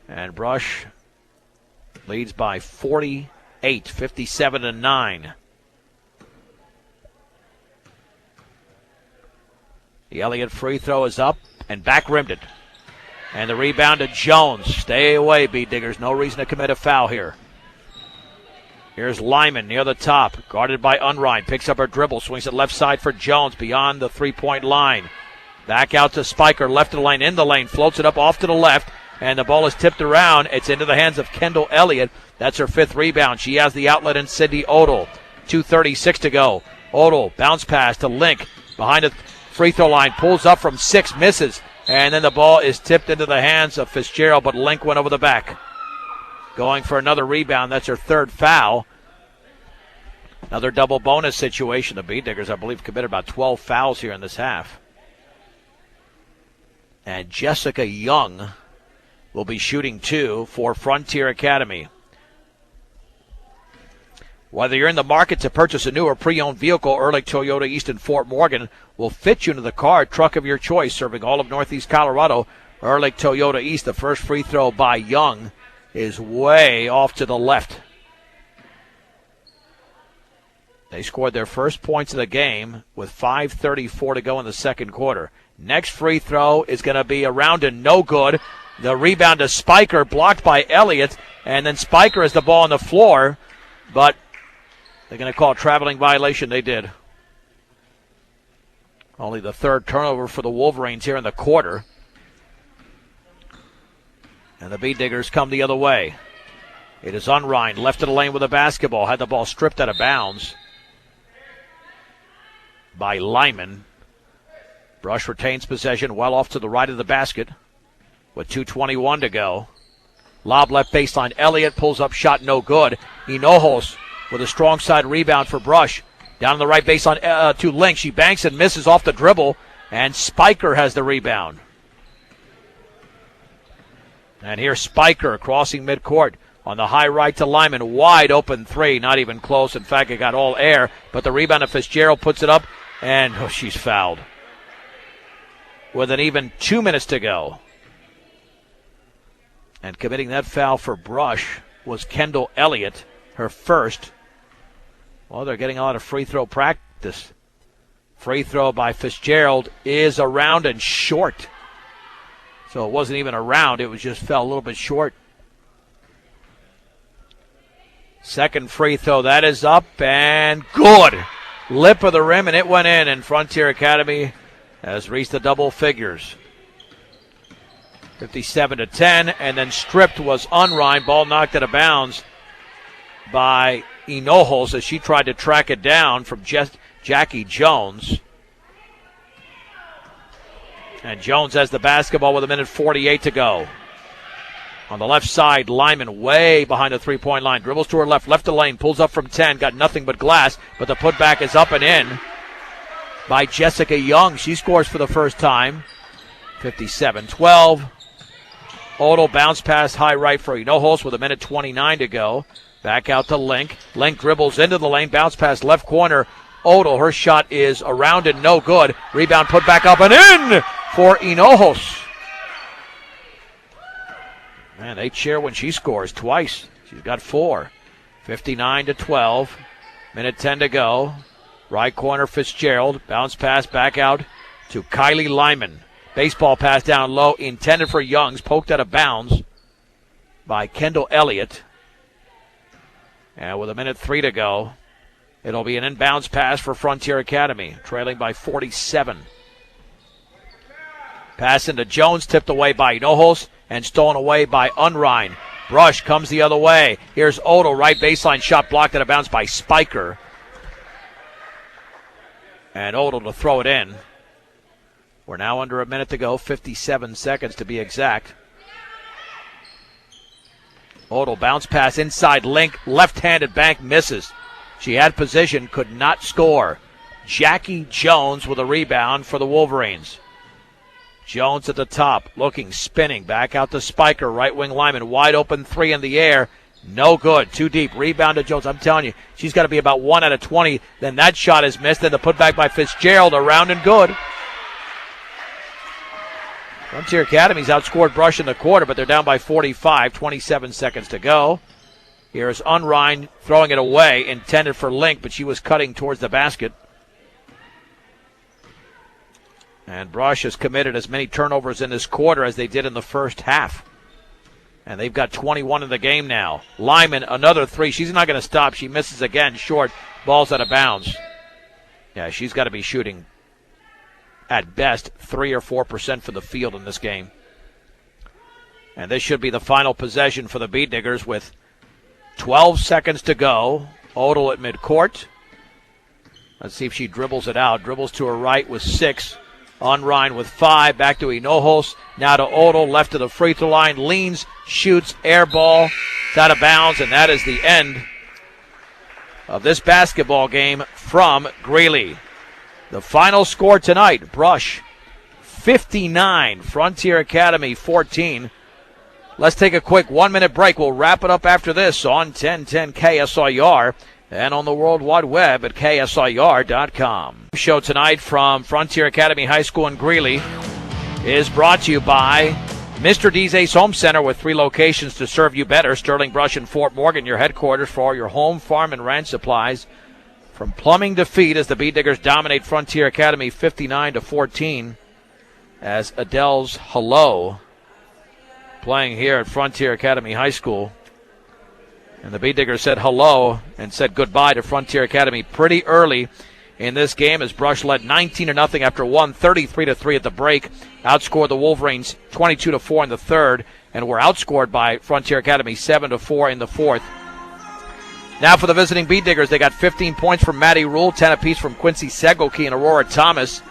And Brush leads by 48, 57-9. The Elliott free throw is up and back rimmed it. And the rebound to Jones. Stay away, Bee Diggers. No reason to commit a foul here. Here's Lyman near the top, guarded by Unrein. Picks up her dribble, swings it left side for Jones beyond the three-point line. Back out to Spiker, left of the lane, in the lane, floats it up off to the left, and the ball is tipped around. It's into the hands of Kendall Elliott. That's her 5th rebound. She has the outlet in Cindy Odell. 2:36 to go. Odell, bounce pass to Link, behind the free throw line, pulls up from 6, misses, and then the ball is tipped into the hands of Fitzgerald, but Link went over the back. Going for another rebound. That's her 3rd foul. Another double bonus situation. The Bee Diggers, I believe, committed about 12 fouls here in this half. And Jessica Young will be shooting 2 for Frontier Academy. Whether you're in the market to purchase a new or pre-owned vehicle, Ehrlich Toyota East in Fort Morgan will fit you into the car truck of your choice, serving all of Northeast Colorado. Ehrlich Toyota East, the first free throw by Young is way off to the left. They scored their first points of the game with 5:34 to go in the second quarter. Next free throw is going to be around and no good. The rebound to Spiker, blocked by Elliott, and then Spiker has the ball on the floor, but they're going to call a traveling violation. They did. Only the 3rd turnover for the Wolverines here in the quarter. And the Bee Diggers come the other way. It is Unrein, left of the lane with a basketball. Had the ball stripped out of bounds by Lyman. Brush retains possession well off to the right of the basket with 2:21 to go. Lob left baseline. Elliott pulls up, shot no good. Hinojos with a strong side rebound for Brush. Down the right baseline to Link. She banks and misses off the dribble, and Spiker has the rebound. And here's Spiker crossing midcourt on the high right to Lyman. Wide open 3, not even close. In fact, it got all air, but the rebound of Fitzgerald puts it up, and she's fouled with an even 2 minutes to go. And committing that foul for Brush was Kendall Elliott, her first. Well, they're getting a lot of free throw practice. Free throw by Fitzgerald is around and short. So it wasn't even around, it was just fell a little bit short. Second free throw, that is up and good. Lip of the rim, and it went in, and Frontier Academy has reached the double figures. 57-10, and then stripped was Unrein. Ball knocked out of bounds by Hinojos as she tried to track it down from Jackie Jones. And Jones has the basketball with 1:48 to go. On the left side, Lyman way behind the three-point line. Dribbles to her left of the lane, pulls up from 10, got nothing but glass, but the putback is up and in by Jessica Young. She scores for the first time. 57-12. Odell bounce pass high right for Hinojos with 1:29 to go. Back out to Link. Link dribbles into the lane, bounce pass left corner. Odell, her shot is around and no good. Rebound put back up and in for Hinojos. Man, they cheer when she scores twice. She's got 4. 59-12. 1:10 to go. Right corner, Fitzgerald. Bounce pass back out to Kylie Lyman. Baseball pass down low, intended for Youngs. Poked out of bounds by Kendall Elliott. And with 1:03 to go, it'll be an inbounds pass for Frontier Academy, trailing by 47. Pass into Jones, tipped away by Hinojos and stolen away by Unrein. Brush comes the other way. Here's Odell, right baseline shot blocked out of bounds by Spiker. And Odell to throw it in. We're now under a minute to go, 57 seconds to be exact. Odell bounce pass inside Link, left-handed bank misses. She had position, could not score. Jackie Jones with a rebound for the Wolverines. Jones at the top, looking, spinning, back out to Spiker, right wing Lyman, wide open three in the air. No good, too deep. Rebound to Jones. I'm telling you, she's got to be about 1 out of 20. Then that shot is missed. Then the putback by Fitzgerald, around and good. Frontier Academy's outscored Brush in the quarter, but they're down by 45, 27 seconds to go. Here's Unrein throwing it away, intended for Link, but she was cutting towards the basket. And Brush has committed as many turnovers in this quarter as they did in the first half. And they've got 21 in the game now. Lyman, another three. She's not going to stop. She misses again. Short. Ball's out of bounds. Yeah, she's got to be shooting at best 3 or 4% for the field in this game. And this should be the final possession for the Bead Diggers with 12 seconds to go. Odell at midcourt. Let's see if she dribbles it out. Dribbles to her right with 6. Unrein with 5. Back to Hinojos. Now to Odell. Left to the free throw line. Leans. Shoots. Air ball. It's out of bounds. And that is the end of this basketball game from Greeley. The final score tonight. Brush 59. Frontier Academy 14. Let's take a quick 1-minute break. We'll wrap it up after this on 1010 KSIR. And on the World Wide Web at KSIR.com. Show tonight from Frontier Academy High School in Greeley is brought to you by Mr. D's Ace Home Center with 3 locations to serve you better. Sterling Brush and Fort Morgan, your headquarters for all your home, farm, and ranch supplies. From plumbing to feed as the Bead Diggers dominate Frontier Academy 59-14 as Adele's Hello playing here at Frontier Academy High School. And the Bead Diggers said hello and said goodbye to Frontier Academy pretty early in this game as Brush led 19-0 after 1, 33-3 at the break. Outscored the Wolverines 22-4 in the third, and were outscored by Frontier Academy 7-4 in the fourth. Now for the visiting Bead Diggers, they got 15 points from Maddie Rule, 10 apiece from Quincy Segoki and Aurora Thomas.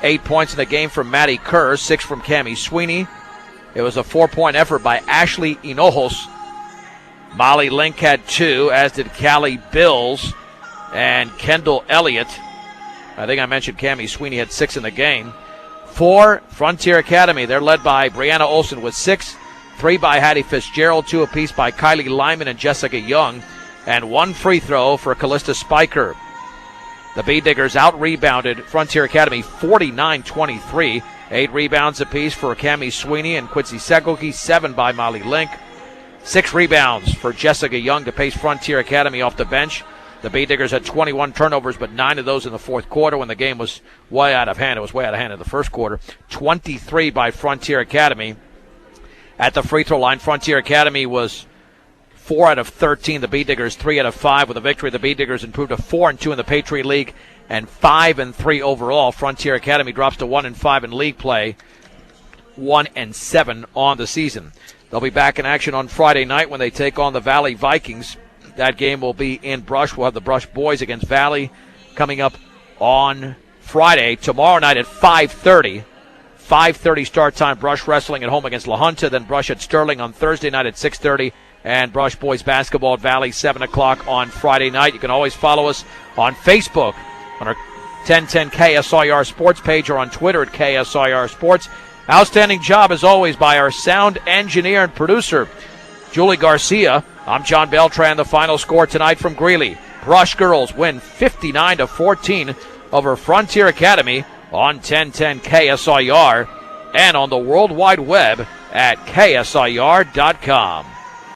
8 points in the game from Maddie Kerr, 6 from Cammie Sweeney. It was a 4-point effort by Ashley Hinojos. Molly Link had 2, as did Callie Bills and Kendall Elliott. I think I mentioned Cammie Sweeney had 6 in the game. 4, Frontier Academy. They're led by Brianna Olsen with 6. 3 by Hattie Fitzgerald, 2 apiece by Kylie Lyman and Jessica Young. And 1 free throw for Callista Spiker. The Bead Diggers out-rebounded Frontier Academy 49-23. 8 rebounds apiece for Cammie Sweeney and Quincy Segoki, 7 by Molly Link. 6 rebounds for Jessica Young to pace Frontier Academy off the bench. The Bead Diggers had 21 turnovers, but 9 of those in the fourth quarter when the game was way out of hand. It was way out of hand in the first quarter. 23 by Frontier Academy. At the free throw line, Frontier Academy was 4 out of 13. The Bead Diggers 3 out of 5. With a victory, the Bead Diggers improved to 4-2 in the Patriot League and 5-3 overall. Frontier Academy drops to 1-5 in league play, 1-7 on the season. They'll be back in action on Friday night when they take on the Valley Vikings. That game will be in Brush. We'll have the Brush boys against Valley coming up on Friday. Tomorrow night at 5:30. 5:30 start time. Brush wrestling at home against La Junta. Then Brush at Sterling on Thursday night at 6:30. And Brush boys basketball at Valley 7 o'clock on Friday night. You can always follow us on Facebook on our 1010 KSIR Sports page or on Twitter at KSIR Sports. Outstanding job, as always, by our sound engineer and producer, Julie Garcia. I'm John Beltran. The final score tonight from Greeley. Brush girls win 59-14 over Frontier Academy on 1010 KSIR and on the World Wide Web at KSIR.com.